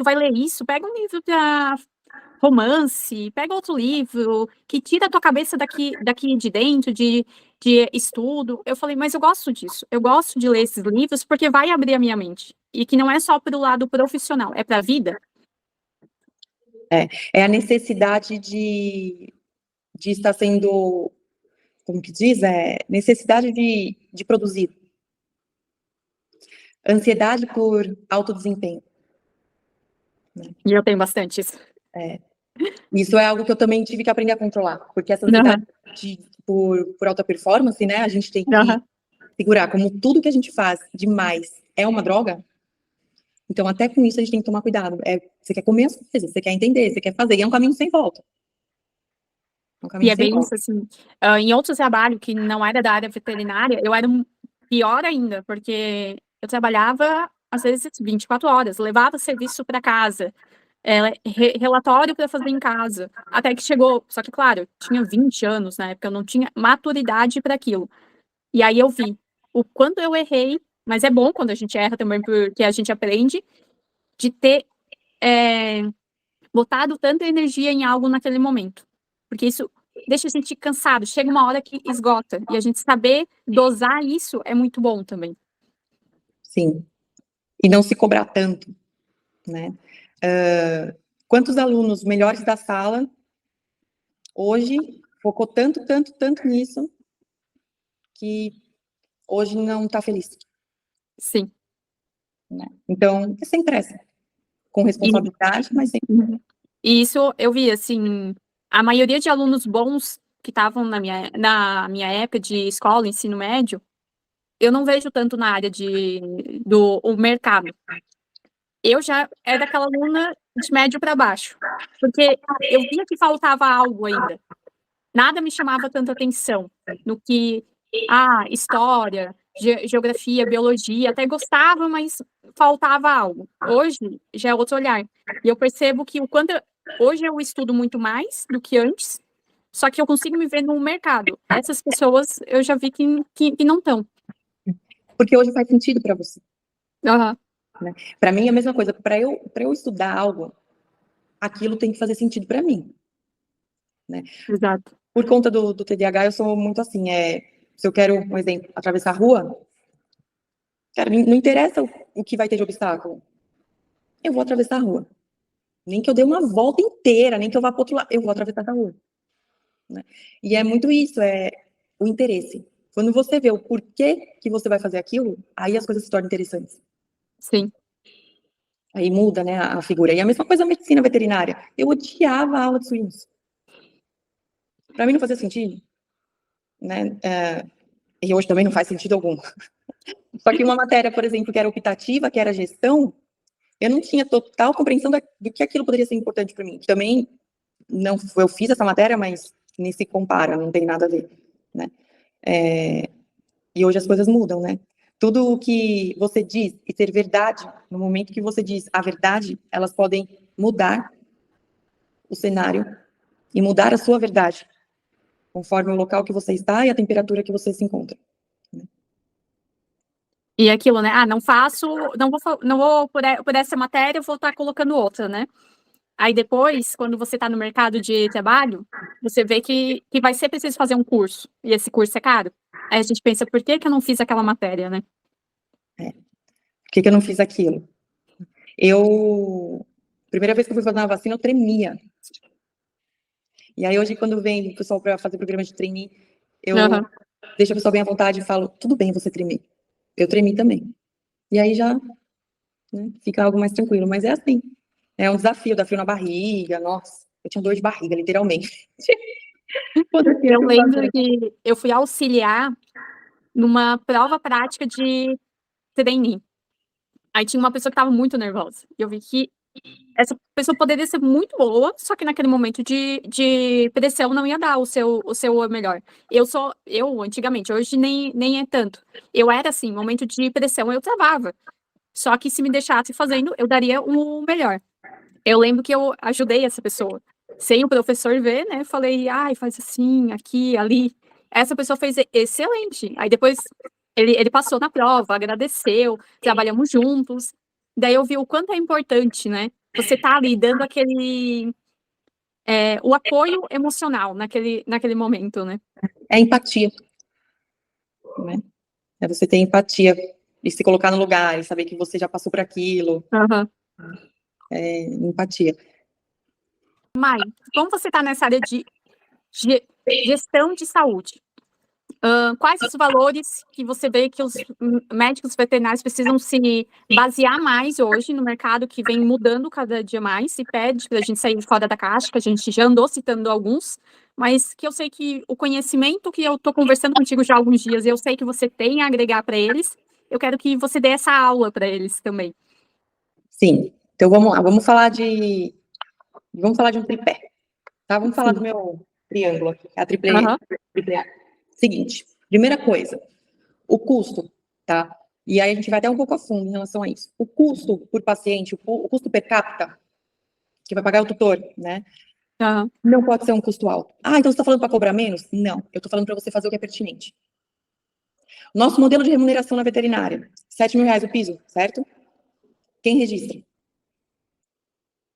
vai ler isso? Pega um livro pra romance, pega outro livro, que tira a tua cabeça daqui de dentro, de estudo. Eu falei, mas eu gosto disso, eu gosto de ler esses livros, porque vai abrir a minha mente. E que não é só pro lado profissional, é pra vida. É a necessidade de estar sendo, como que diz, necessidade de produzir. Ansiedade por alto desempenho. E eu tenho bastante isso. Isso é algo que eu também tive que aprender a controlar, porque essa ansiedade por alta performance, né, a gente tem que segurar, como tudo que a gente faz demais é uma droga, então até com isso a gente tem que tomar cuidado. Você quer comer as coisas, você quer entender, você quer fazer, e é um caminho sem volta. E é bem isso, assim, em outro trabalho que não era da área veterinária, eu era pior ainda, porque eu trabalhava, às vezes, 24 horas, levava serviço para casa, relatório para fazer em casa, até que chegou, só que, claro, eu tinha 20 anos na época, eu não tinha maturidade para aquilo. E aí eu vi o quanto eu errei, mas é bom quando a gente erra também, porque a gente aprende, de ter botado tanta energia em algo naquele momento. Porque isso deixa a gente cansado, chega uma hora que esgota, e a gente saber dosar isso é muito bom também. Sim. E não se cobrar tanto, né? Quantos alunos melhores da sala hoje focou tanto nisso que hoje não está feliz? Sim. Né? Então, é sem pressa, com responsabilidade, mas sem pressa. E isso eu vi, assim, a maioria de alunos bons que estavam na minha época de escola, ensino médio, eu não vejo tanto na área do mercado. Eu já era daquela aluna de médio para baixo, porque eu via que faltava algo ainda. Nada me chamava tanta atenção no que, história, geografia, biologia, até gostava, mas faltava algo. Hoje já é outro olhar. E eu percebo que hoje eu estudo muito mais do que antes, só que eu consigo me ver no mercado. Essas pessoas eu já vi que não estão. Porque hoje faz sentido para você. Aham. né? Para mim é a mesma coisa. Para eu estudar algo, aquilo tem que fazer sentido para mim, né? Exato. Por conta do TDAH, eu sou muito assim, se eu quero, um exemplo, atravessar a rua, cara, não interessa o que vai ter de obstáculo, eu vou atravessar a rua. Nem que eu dê uma volta inteira, nem que eu vá para outro lado, eu vou atravessar essa rua, né? E é muito isso, o interesse. Quando você vê o porquê que você vai fazer aquilo, aí as coisas se tornam interessantes. Sim. Aí muda, né, a figura. E a mesma coisa a medicina veterinária. Eu odiava a aula de suínos. Para mim não fazia sentido, né? E hoje também não faz sentido algum. Só que uma matéria, por exemplo, que era optativa, que era gestão, eu não tinha total compreensão do que aquilo poderia ser importante para mim. Também não, eu fiz essa matéria, mas nem se compara, não tem nada a ver, né? E hoje as coisas mudam, né? Tudo o que você diz e ser verdade, no momento que você diz a verdade, elas podem mudar o cenário e mudar a sua verdade, conforme o local que você está e a temperatura que você se encontra. E aquilo, né? Ah, não faço, não vou por essa matéria, eu vou estar colocando outra, né? Aí depois, quando você está no mercado de trabalho, você vê que vai ser preciso fazer um curso, e esse curso é caro. Aí a gente pensa, por que que eu não fiz aquela matéria, né? Por que eu não fiz aquilo? Primeira vez que eu fui fazer uma vacina, eu tremia. E aí hoje, quando vem o pessoal para fazer programa de trainee, eu deixo a pessoa bem à vontade e falo, tudo bem você tremer. Eu tremi também. E aí já, né, fica algo mais tranquilo. Mas é assim, é um desafio, dá frio na barriga, nossa, eu tinha dor de barriga, literalmente. Eu lembro que eu fui auxiliar numa prova prática de trainee. Aí tinha uma pessoa que estava muito nervosa. E eu vi que essa pessoa poderia ser muito boa, só que naquele momento de pressão não ia dar o seu melhor. Eu antigamente, hoje nem é tanto. Eu era assim, momento de pressão eu travava. Só que se me deixasse fazendo, eu daria o melhor. Eu lembro que eu ajudei essa pessoa. Sem o professor ver, né? Falei, ai, faz assim, aqui, ali. Essa pessoa fez excelente. Aí depois ele passou na prova, agradeceu, trabalhamos juntos. Daí eu vi o quanto é importante, né? Você tá ali dando o apoio emocional naquele momento, né? É empatia, né? É você ter empatia e se colocar no lugar e saber que você já passou por aquilo. É empatia. Mai, como você está nessa área de gestão de saúde? Quais os valores que você vê que os médicos veterinários precisam se basear mais hoje no mercado que vem mudando cada dia mais e pede para a gente sair fora da caixa, que a gente já andou citando alguns, mas que eu sei que o conhecimento que eu estou conversando contigo já há alguns dias, eu sei que você tem a agregar para eles, eu quero que você dê essa aula para eles também. Sim, então vamos lá, vamos falar de um tripé, tá? Vamos falar do meu triângulo aqui, a triple A. Seguinte, primeira coisa, o custo, tá? E aí a gente vai até um pouco a fundo em relação a isso. O custo por paciente, o custo per capita, que vai pagar o tutor, né? Não pode ser um custo alto. Ah, então você está falando para cobrar menos? Não, eu estou falando para você fazer o que é pertinente. Nosso modelo de remuneração na veterinária, R$7.000 o piso, certo? Quem registra?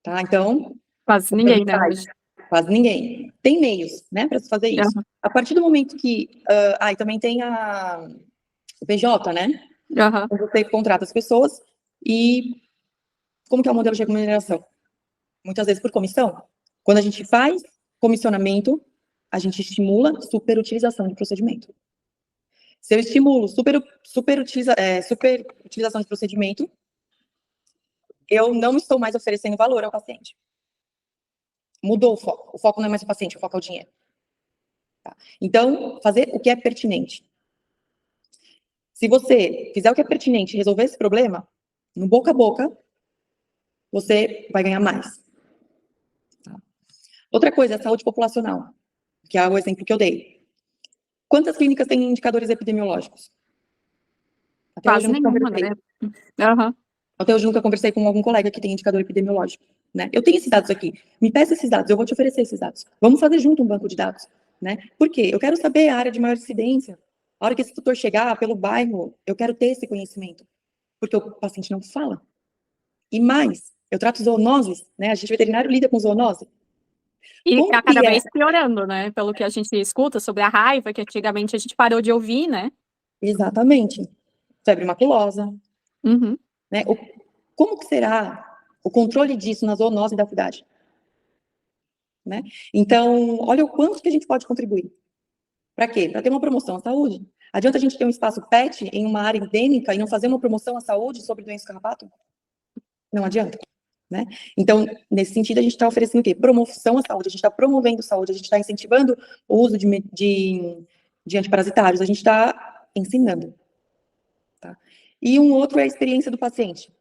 Tá, então... Quase ninguém, né, hoje. Quase ninguém. Tem meios, né, para fazer isso. A partir do momento que... e também tem o PJ, né? Então, você contrata as pessoas e... Como que é o modelo de remuneração? Muitas vezes por comissão. Quando a gente faz comissionamento, a gente estimula superutilização de procedimento. Se eu estimulo superutilização de procedimento, eu não estou mais oferecendo valor ao paciente. Mudou o foco. O foco não é mais o paciente, o foco é o dinheiro. Tá? Então, fazer o que é pertinente. Se você fizer o que é pertinente e resolver esse problema, no boca a boca, você vai ganhar mais. Tá? Outra coisa, a saúde populacional, que é o exemplo que eu dei. Quantas clínicas têm indicadores epidemiológicos? Quase nenhuma, né? Até hoje nunca conversei com algum colega que tem indicador epidemiológico, né? Eu tenho esses dados aqui. Me peça esses dados, eu vou te oferecer esses dados. Vamos fazer junto um banco de dados, né? Por quê? Eu quero saber a área de maior incidência. A hora que esse tutor chegar pelo bairro, eu quero ter esse conhecimento. Porque o paciente não fala. E mais, eu trato zoonoses, né? A gente veterinário lida com zoonose. E Como tá cada que é? vez piorando, né? Pelo que a gente escuta sobre a raiva, que antigamente a gente parou de ouvir, né? Exatamente. Febre maculosa, Uhum. né? Como que será o controle disso na zoonose da cidade? Né? Então, olha o quanto que a gente pode contribuir. Para quê? Para ter uma promoção à saúde. Adianta a gente ter um espaço PET em uma área endêmica e não fazer uma promoção à saúde sobre doença do carrapato? Não adianta. Né? Então, nesse sentido, a gente está oferecendo o quê? Promoção à saúde, a gente está promovendo saúde, a gente está incentivando o uso de antiparasitários, a gente está ensinando. Tá? E um outro é a experiência do paciente.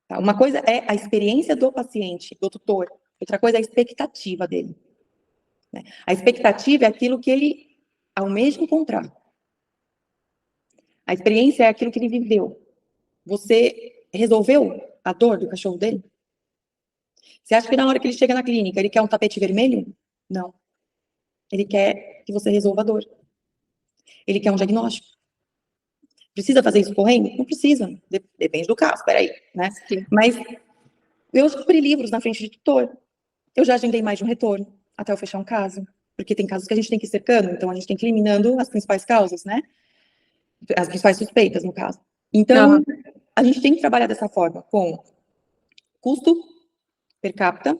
Tá? Uma coisa é a experiência do paciente, do tutor, outra coisa é a expectativa dele. Né? A expectativa é aquilo que ele almeja encontrar. A experiência é aquilo que ele viveu. Você resolveu a dor do cachorro dele? Você acha que na hora que ele chega na clínica, ele quer um tapete vermelho? Não. Ele quer que você resolva a dor. Ele quer um diagnóstico. Precisa fazer isso correndo? Não precisa. Depende do caso, peraí, né? Sim. Mas eu descobri livros na frente de tutor. Eu já agendei mais de um retorno, até eu fechar um caso. Porque tem casos que a gente tem que ir cercando, então a gente tem que ir eliminando as principais causas, né? As principais suspeitas, no caso. Então, Uhum. a gente tem que trabalhar dessa forma, com custo per capita,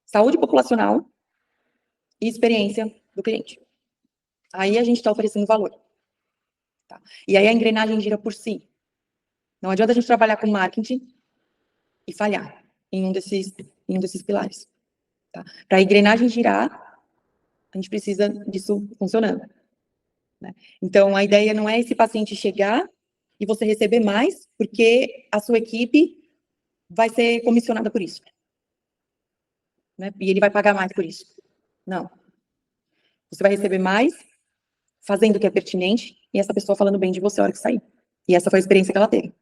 saúde populacional e experiência do cliente. Aí a gente está oferecendo valor. Tá? E aí a engrenagem gira por si. Não adianta a gente trabalhar com marketing e falhar em um desses pilares. Tá? Para a engrenagem girar, a gente precisa disso funcionando. Né? Então, a ideia não é esse paciente chegar e você receber mais, porque a sua equipe vai ser comissionada por isso. Né? E ele vai pagar mais por isso. Não. Você vai receber mais fazendo o que é pertinente e essa pessoa falando bem de você a hora que sair. E essa foi a experiência que ela teve.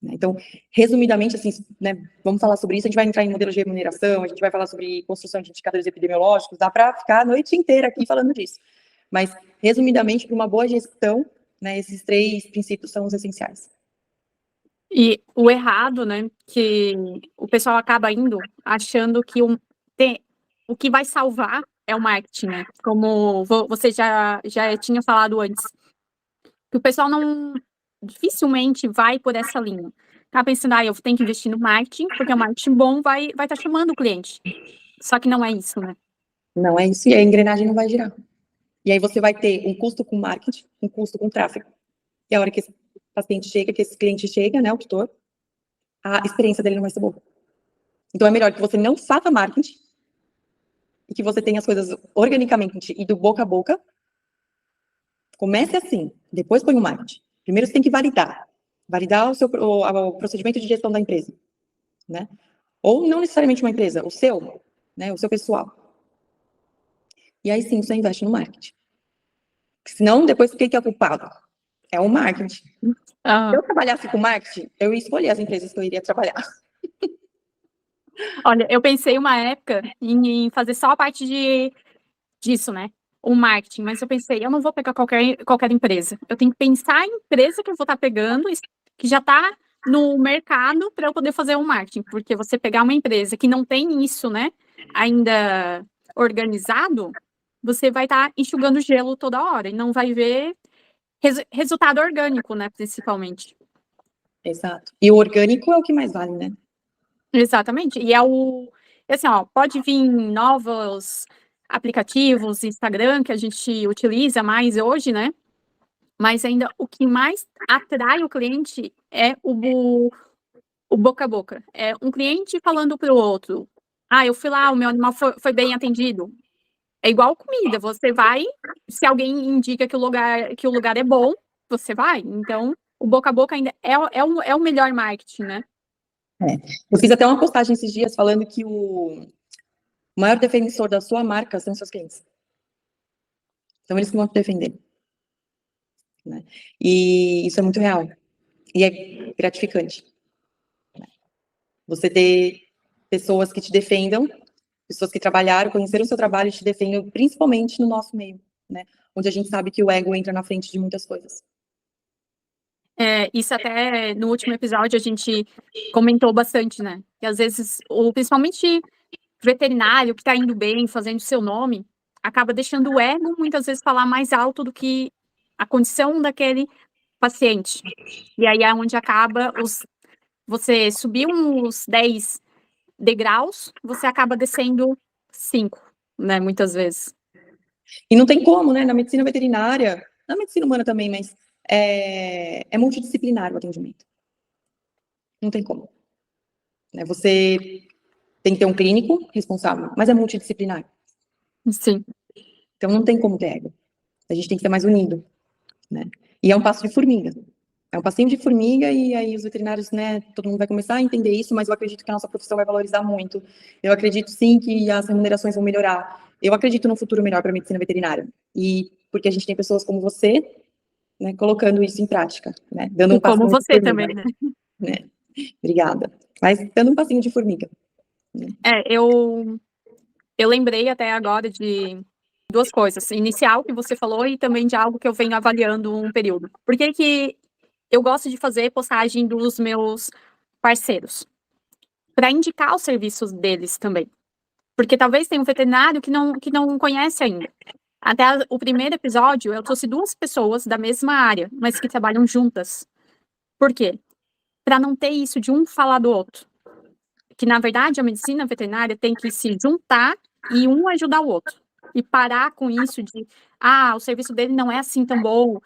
Então, resumidamente, assim, né, vamos falar sobre isso, a gente vai entrar em modelo de remuneração, a gente vai falar sobre construção de indicadores epidemiológicos, dá para ficar a noite inteira aqui falando disso. Mas, resumidamente, para uma boa gestão, né, esses 3 princípios são os essenciais. E o errado, né, que o pessoal acaba indo achando que o que vai salvar é o marketing, né? Como você já tinha falado antes. Que o pessoal não dificilmente vai por essa linha. Tá pensando, eu tenho que investir no marketing, porque o marketing bom vai estar chamando o cliente. Só que não é isso, né? Não é isso, e a engrenagem não vai girar. E aí você vai ter um custo com marketing, um custo com tráfego. E a hora que esse paciente chega, que esse cliente chega, né, o tutor, a experiência dele não vai ser boa. Então é melhor que você não faça marketing e que você tenha as coisas organicamente e do boca a boca. Comece assim, depois põe o marketing. Primeiro você tem que validar. Validar o procedimento de gestão da empresa. Né? Ou não necessariamente uma empresa, o seu, né, o seu pessoal. E aí sim você investe no marketing. Senão, depois quem que é o culpado? É o marketing. Se eu trabalhasse com marketing, eu ia escolher as empresas que eu iria trabalhar. Olha, eu pensei uma época em fazer só a parte disso, né? O marketing, mas eu pensei, eu não vou pegar qualquer empresa. Eu tenho que pensar em empresa que eu vou estar pegando, que já está no mercado para eu poder fazer o marketing. Porque você pegar uma empresa que não tem isso, né, ainda organizado, você vai estar enxugando gelo toda hora e não vai ver resultado orgânico, né, principalmente. Exato. E o orgânico é o que mais vale, né? Exatamente. E assim, pode vir novos aplicativos, Instagram, que a gente utiliza mais hoje, né? Mas ainda o que mais atrai o cliente é o boca a boca. É um cliente falando para o outro. Eu fui lá, o meu animal foi bem atendido. É igual comida, você vai, se alguém indica que o lugar é bom, você vai. Então, o boca a boca ainda é o melhor marketing, né? Eu fiz até uma postagem esses dias falando que o maior defensor da sua marca são seus clientes. Então, eles que vão te defender. Né? E isso é muito real. E é gratificante. Né? Você ter pessoas que te defendam, pessoas que trabalharam, conheceram o seu trabalho e te defendam, principalmente no nosso meio, né? Onde a gente sabe que o ego entra na frente de muitas coisas. Isso até no último episódio a gente comentou bastante, né? Que às vezes, principalmente veterinário que está indo bem, fazendo seu nome, acaba deixando o ego muitas vezes falar mais alto do que a condição daquele paciente. E aí é onde acaba você subir uns 10 degraus, você acaba descendo 5, né? Muitas vezes. E não tem como, né? Na medicina veterinária, na medicina humana também, mas é multidisciplinar o atendimento. Não tem como. Né? Você tem que ter um clínico responsável, mas é multidisciplinar. Sim. Então não tem como ter ego. A gente tem que ser mais unido, né? E é um passo de formiga. É um passinho de formiga e aí os veterinários, né, todo mundo vai começar a entender isso, mas eu acredito que a nossa profissão vai valorizar muito. Eu acredito sim que as remunerações vão melhorar. Eu acredito num futuro melhor para a medicina veterinária. E porque a gente tem pessoas como você, né, colocando isso em prática, né, dando um E como passinho de você formiga, também, né? né? Obrigada. Mas dando um passinho de formiga. Né? Eu lembrei até agora de duas coisas. Inicial, que você falou, e também de algo que eu venho avaliando um período. Por que que eu gosto de fazer postagem dos meus parceiros? Para indicar os serviços deles também. Porque talvez tenha um veterinário que não conhece ainda. Até o primeiro episódio, eu trouxe duas pessoas da mesma área, mas que trabalham juntas. Por quê? Para não ter isso de um falar do outro. Que, na verdade, a medicina veterinária tem que se juntar e um ajudar o outro. E parar com isso de, o serviço dele não é assim tão bom.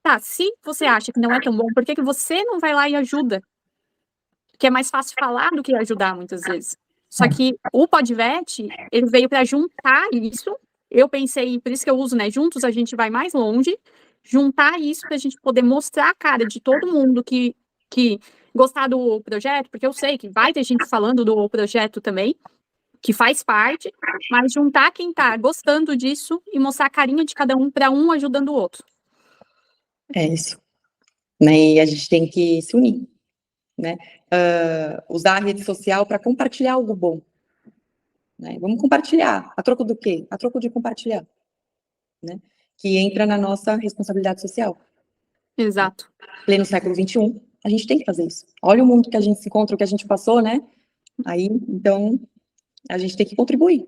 Tá, se você acha que não é tão bom, por que que você não vai lá e ajuda? Que é mais fácil falar do que ajudar, muitas vezes. Só que o Podvet, ele veio para juntar isso. Eu pensei, por isso que eu uso, né? Juntos a gente vai mais longe. Juntar isso para a gente poder mostrar a cara de todo mundo que gostar do projeto, porque eu sei que vai ter gente falando do projeto também, que faz parte, mas juntar quem tá gostando disso e mostrar a carinha de cada um para um ajudando o outro. É isso. Né? E a gente tem que se unir, né? Usar a rede social para compartilhar algo bom. Né? Vamos compartilhar. A troco do quê? A troco de compartilhar. Né? Que entra na nossa responsabilidade social. Exato. Pleno século XXI, a gente tem que fazer isso. Olha o mundo que a gente se encontra, o que a gente passou, né? Aí, então, a gente tem que contribuir.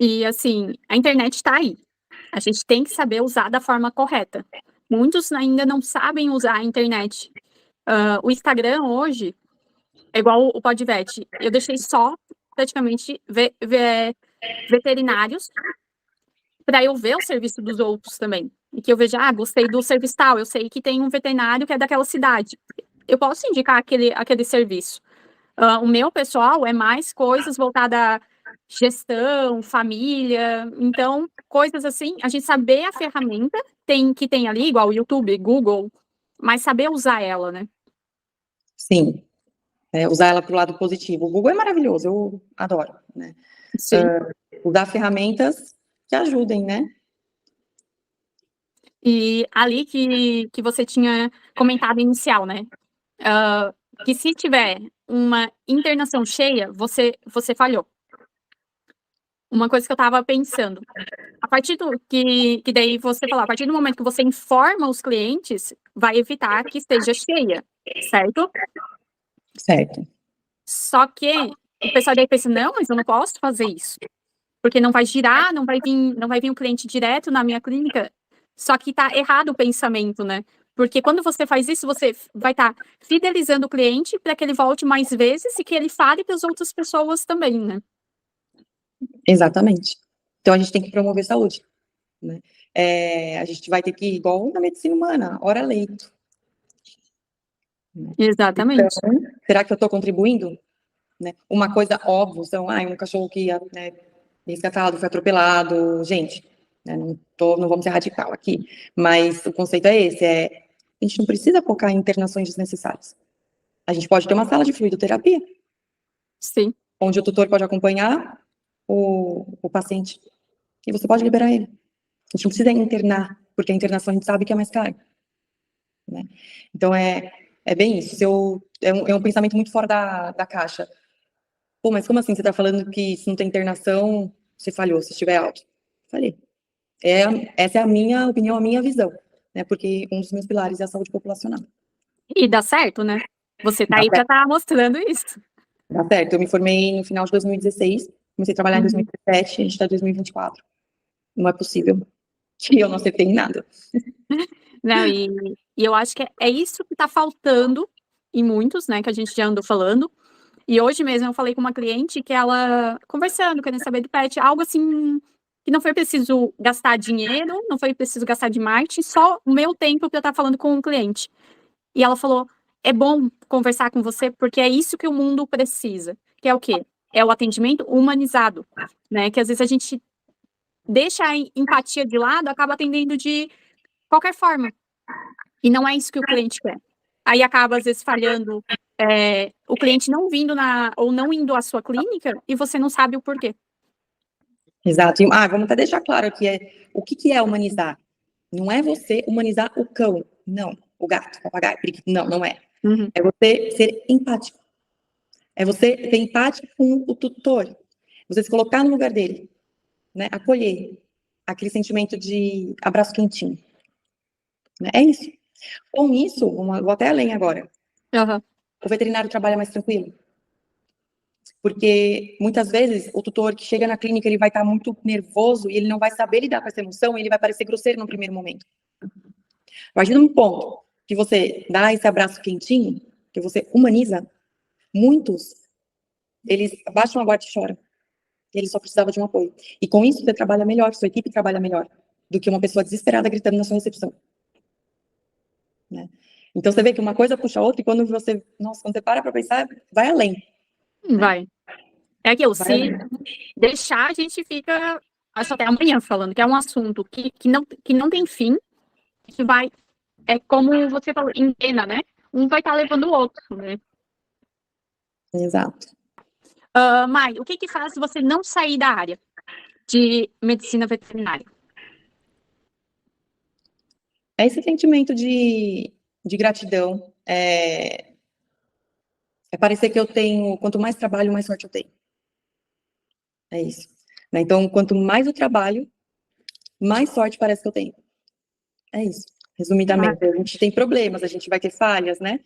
E, assim, a internet está aí. A gente tem que saber usar da forma correta. Muitos ainda não sabem usar a internet. O Instagram hoje é igual o Podvet. Eu deixei só, praticamente, veterinários para eu ver o serviço dos outros também. E que eu veja, gostei do serviço tal, eu sei que tem um veterinário que é daquela cidade. Eu posso indicar aquele serviço. O meu pessoal é mais coisas voltadas à gestão, família, então, coisas assim, a gente saber a ferramenta que tem ali, igual o YouTube, Google, mas saber usar ela, né? Sim. Usar ela para o lado positivo. O Google é maravilhoso, eu adoro, né? Sim. Usar ferramentas que ajudem, né? E ali que você tinha comentado inicial, né? Que se tiver uma internação cheia, você falhou. Uma coisa que eu estava pensando, a partir que daí você falou, a partir do momento que você informa os clientes, vai evitar que esteja cheia, certo? Certo. Só que o pessoal daí pensa, não, mas eu não posso fazer isso, porque não vai girar, não vai vir um cliente direto na minha clínica. Só que tá errado o pensamento, né? Porque quando você faz isso, você vai estar fidelizando o cliente para que ele volte mais vezes e que ele fale para as outras pessoas também, né? Exatamente. Então, a gente tem que promover saúde. Né? A gente vai ter que ir igual na medicina humana, hora leito. Exatamente. Então, será que eu estou contribuindo? Né? Uma coisa óbvia, são, um cachorro que né, resgatado, foi atropelado, gente, né, não vamos ser radical aqui, mas o conceito é esse, a gente não precisa focar em internações desnecessárias. A gente pode ter uma sala de fluidoterapia, Sim. onde o tutor pode acompanhar o paciente, e você pode liberar ele. A gente não precisa internar, porque a internação a gente sabe que é mais caro. Né? Então, é bem isso. É um pensamento muito fora da caixa. Pô, mas como assim? Você está falando que se não tem internação, você falhou, se estiver alto. Falei. Essa é a minha opinião, a minha visão. né? Porque um dos meus pilares é a saúde populacional. E dá certo, né? Você tá Dá aí para estar mostrando isso. Dá certo. Eu me formei no final de 2016, comecei a trabalhar em 2017, a gente está em 2024. Não é possível que eu não acertei em nada. Não, e eu acho que é isso que tá faltando em muitos, né, que a gente já andou falando. E hoje mesmo eu falei com uma cliente que ela, conversando, querendo saber do pet, algo assim, que não foi preciso gastar dinheiro, não foi preciso gastar de marketing, só o meu tempo para eu estar falando com um cliente. E ela falou, é bom conversar com você, porque é isso que o mundo precisa. Que é o quê? É o atendimento humanizado, né? Que às vezes a gente deixa a empatia de lado, acaba atendendo de qualquer forma. E não é isso que o cliente quer. Aí acaba, às vezes, falhando, o cliente não vindo ou não indo à sua clínica e você não sabe o porquê. Exato. Vamos até deixar claro aqui, o que é humanizar? Não é você humanizar o cão, não. O gato, o papagaio, periquito, não é. Uhum. É você ser empático. É você ser empático com o tutor. Você se colocar no lugar dele, né? Acolher. Aquele sentimento de abraço quentinho. Né? É isso. Com isso, vou até além agora. Uhum. O veterinário trabalha mais tranquilo. Porque muitas vezes o tutor que chega na clínica, ele vai estar muito nervoso e ele não vai saber lidar com essa emoção e ele vai parecer grosseiro no primeiro momento. A partir de um ponto que você dá esse abraço quentinho, que você humaniza, muitos, eles baixam a guarda e choram. Ele só precisava de um apoio. E com isso você trabalha melhor, sua equipe trabalha melhor do que uma pessoa desesperada gritando na sua recepção. Né? Então você vê que uma coisa puxa a outra e quando você para pra pensar, vai além. Vai. É aquilo, Vai se além. deixar, a gente fica, acho até amanhã falando, que é um assunto que não tem fim, que vai, é como você falou, engana, né? Um vai estar levando o outro, né? Exato. Mai, o que faz você não sair da área de medicina veterinária? É esse sentimento de gratidão, é parecer que eu tenho, quanto mais trabalho, mais sorte eu tenho. É isso. Né? Então, quanto mais eu trabalho, mais sorte parece que eu tenho. É isso. Resumidamente, a gente tem problemas, a gente vai ter falhas, né?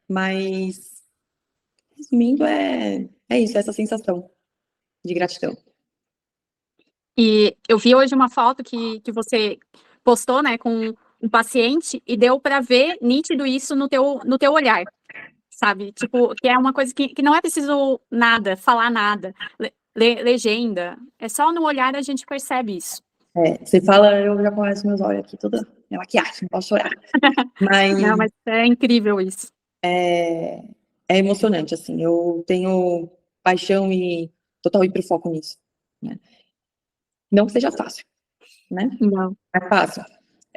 Mas, resumindo, é isso, essa sensação de gratidão. E eu vi hoje uma foto que você postou, né, com um paciente e deu para ver nítido isso no teu olhar, sabe? Tipo, que é uma coisa que não é preciso nada, falar nada, legenda, é só no olhar a gente percebe isso. Você fala, eu já começo meus olhos aqui, toda minha maquiagem, não posso chorar. Não, mas é incrível isso. É emocionante, assim, eu tenho paixão e total hiperfoco nisso, né? Não que seja fácil, né? Não. É fácil.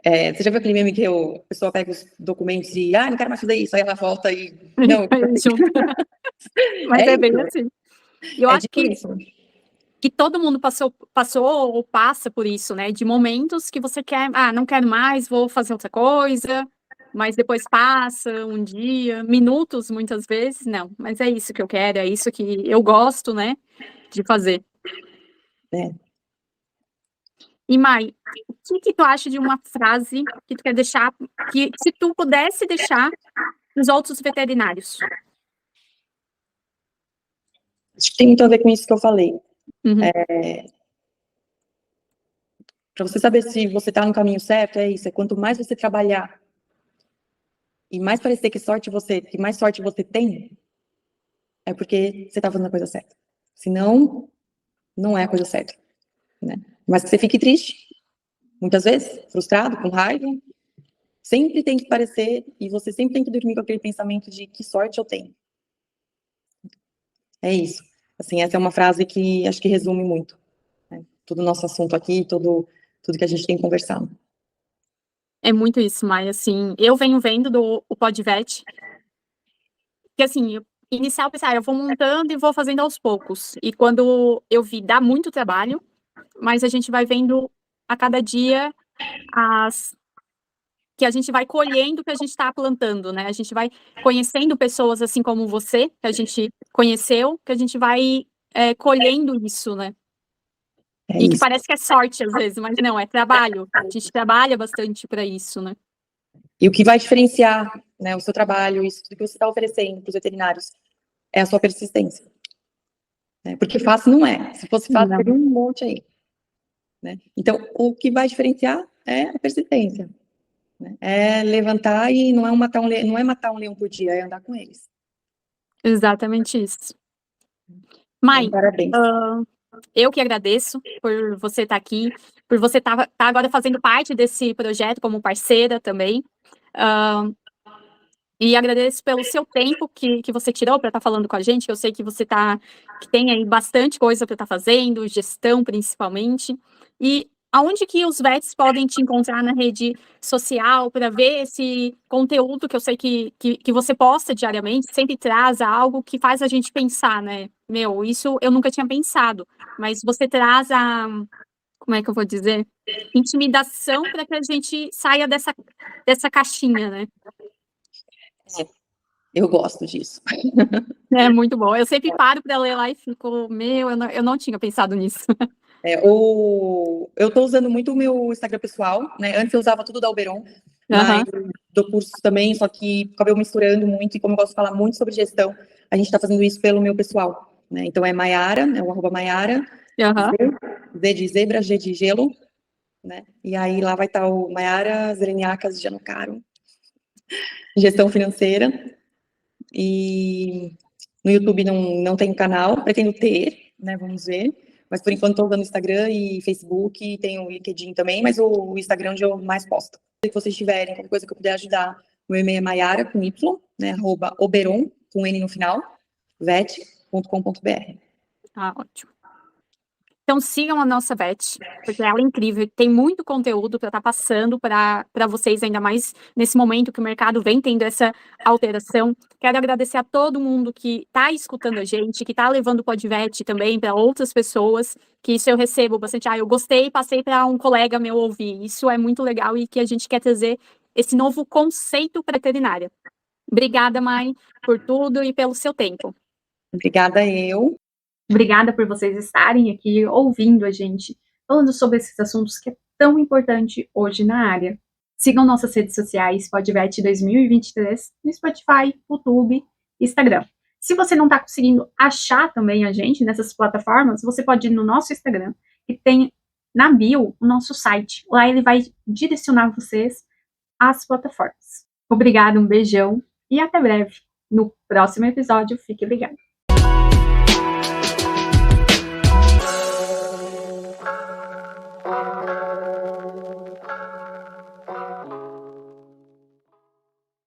Você já viu aquele meme que a pessoa pega os documentos e, não quero mais fazer isso, aí ela volta e, não, Mas é bem isso. assim. E eu acho tipo isso. que todo mundo passou ou passa por isso, né? De momentos que você quer, não quero mais, vou fazer outra coisa, mas depois passa um dia, minutos, muitas vezes, não. Mas é isso que eu quero, é isso que eu gosto, né? De fazer. E, Mai, o que tu acha de uma frase que tu quer deixar, que se tu pudesse deixar os outros veterinários? Acho que tem muito a ver com isso que eu falei. Uhum. Para você saber se você está no caminho certo, é isso. É quanto mais você trabalhar e mais parecer que mais sorte você tem, é porque você está fazendo a coisa certa. Senão, não é a coisa certa. Né? Mas que você fique triste, muitas vezes, frustrado, com raiva, sempre tem que parecer, e você sempre tem que dormir com aquele pensamento de que sorte eu tenho. É isso. Assim, essa é uma frase que acho que resume muito, né? Todo o nosso assunto aqui, tudo que a gente tem conversado. É muito isso, Mai, assim, eu venho vendo o Podvet, que assim, inicial pensar, eu vou montando e vou fazendo aos poucos, e quando eu vi, dá muito trabalho, mas a gente vai vendo a cada dia que a gente vai colhendo o que a gente está plantando, né? A gente vai conhecendo pessoas assim como você, que a gente conheceu, que a gente vai colhendo isso, né? É E que isso. parece que é sorte às vezes, mas não, é trabalho. A gente trabalha bastante para isso, né? E o que vai diferenciar, né, o seu trabalho, isso tudo que você está oferecendo para os veterinários, é a sua persistência. Né? Porque fácil não é. Se fosse fácil, teria um monte aí. Né? Então, o que vai diferenciar é a persistência. Né? É levantar e não é matar um leão por dia, é andar com eles. Exatamente isso. Mai, Parabéns. Eu que agradeço por você estar aqui, por você estar agora fazendo parte desse projeto como parceira também. E agradeço pelo seu tempo que você tirou para estar falando com a gente, que eu sei que você que tem aí bastante coisa para estar fazendo, gestão principalmente. E aonde que os vets podem te encontrar na rede social para ver esse conteúdo que eu sei que você posta diariamente, sempre traz algo que faz a gente pensar, né? Meu, isso eu nunca tinha pensado, mas você traz como é que eu vou dizer? Intimidação para que a gente saia dessa caixinha, né? Eu gosto disso. É muito bom. Eu sempre paro para ler lá e fico, eu não tinha pensado nisso. Eu estou usando muito o meu Instagram pessoal, né? Antes eu usava tudo da Oberon, mas do curso também, só que acabei misturando muito, e como eu gosto de falar muito sobre gestão, a gente está fazendo isso pelo meu pessoal, né? Então é Maiara, é o @Maiara, Z de zebra, G de gelo, né? E aí lá vai estar o Maiara Zereniacas Janocaro, gestão financeira. E no YouTube não tem canal, pretendo ter, né? Vamos ver. Mas por enquanto estou usando Instagram e Facebook, e tem o LinkedIn também, mas o Instagram onde eu mais posto. Se vocês tiverem qualquer coisa que eu puder ajudar, meu e-mail é maiara, com Y, né? @oberon, com N no final, vet.com.br. Ah, ótimo. Então sigam a nossa vet, porque ela é incrível, tem muito conteúdo para estar passando para vocês, ainda mais nesse momento que o mercado vem tendo essa alteração. Quero agradecer a todo mundo que está escutando a gente, que está levando o Podvet também para outras pessoas, que isso eu recebo bastante. Eu gostei, passei para um colega meu ouvir. Isso é muito legal e que a gente quer trazer esse novo conceito para a veterinária. Obrigada, Mai, por tudo e pelo seu tempo. Obrigada eu. Obrigada por vocês estarem aqui ouvindo a gente, falando sobre esses assuntos que é tão importante hoje na área. Sigam nossas redes sociais, Podvet 2023, no Spotify, YouTube e Instagram. Se você não está conseguindo achar também a gente nessas plataformas, você pode ir no nosso Instagram, que tem na bio o nosso site. Lá ele vai direcionar vocês às plataformas. Obrigada, um beijão e até breve. No próximo episódio, fique ligado.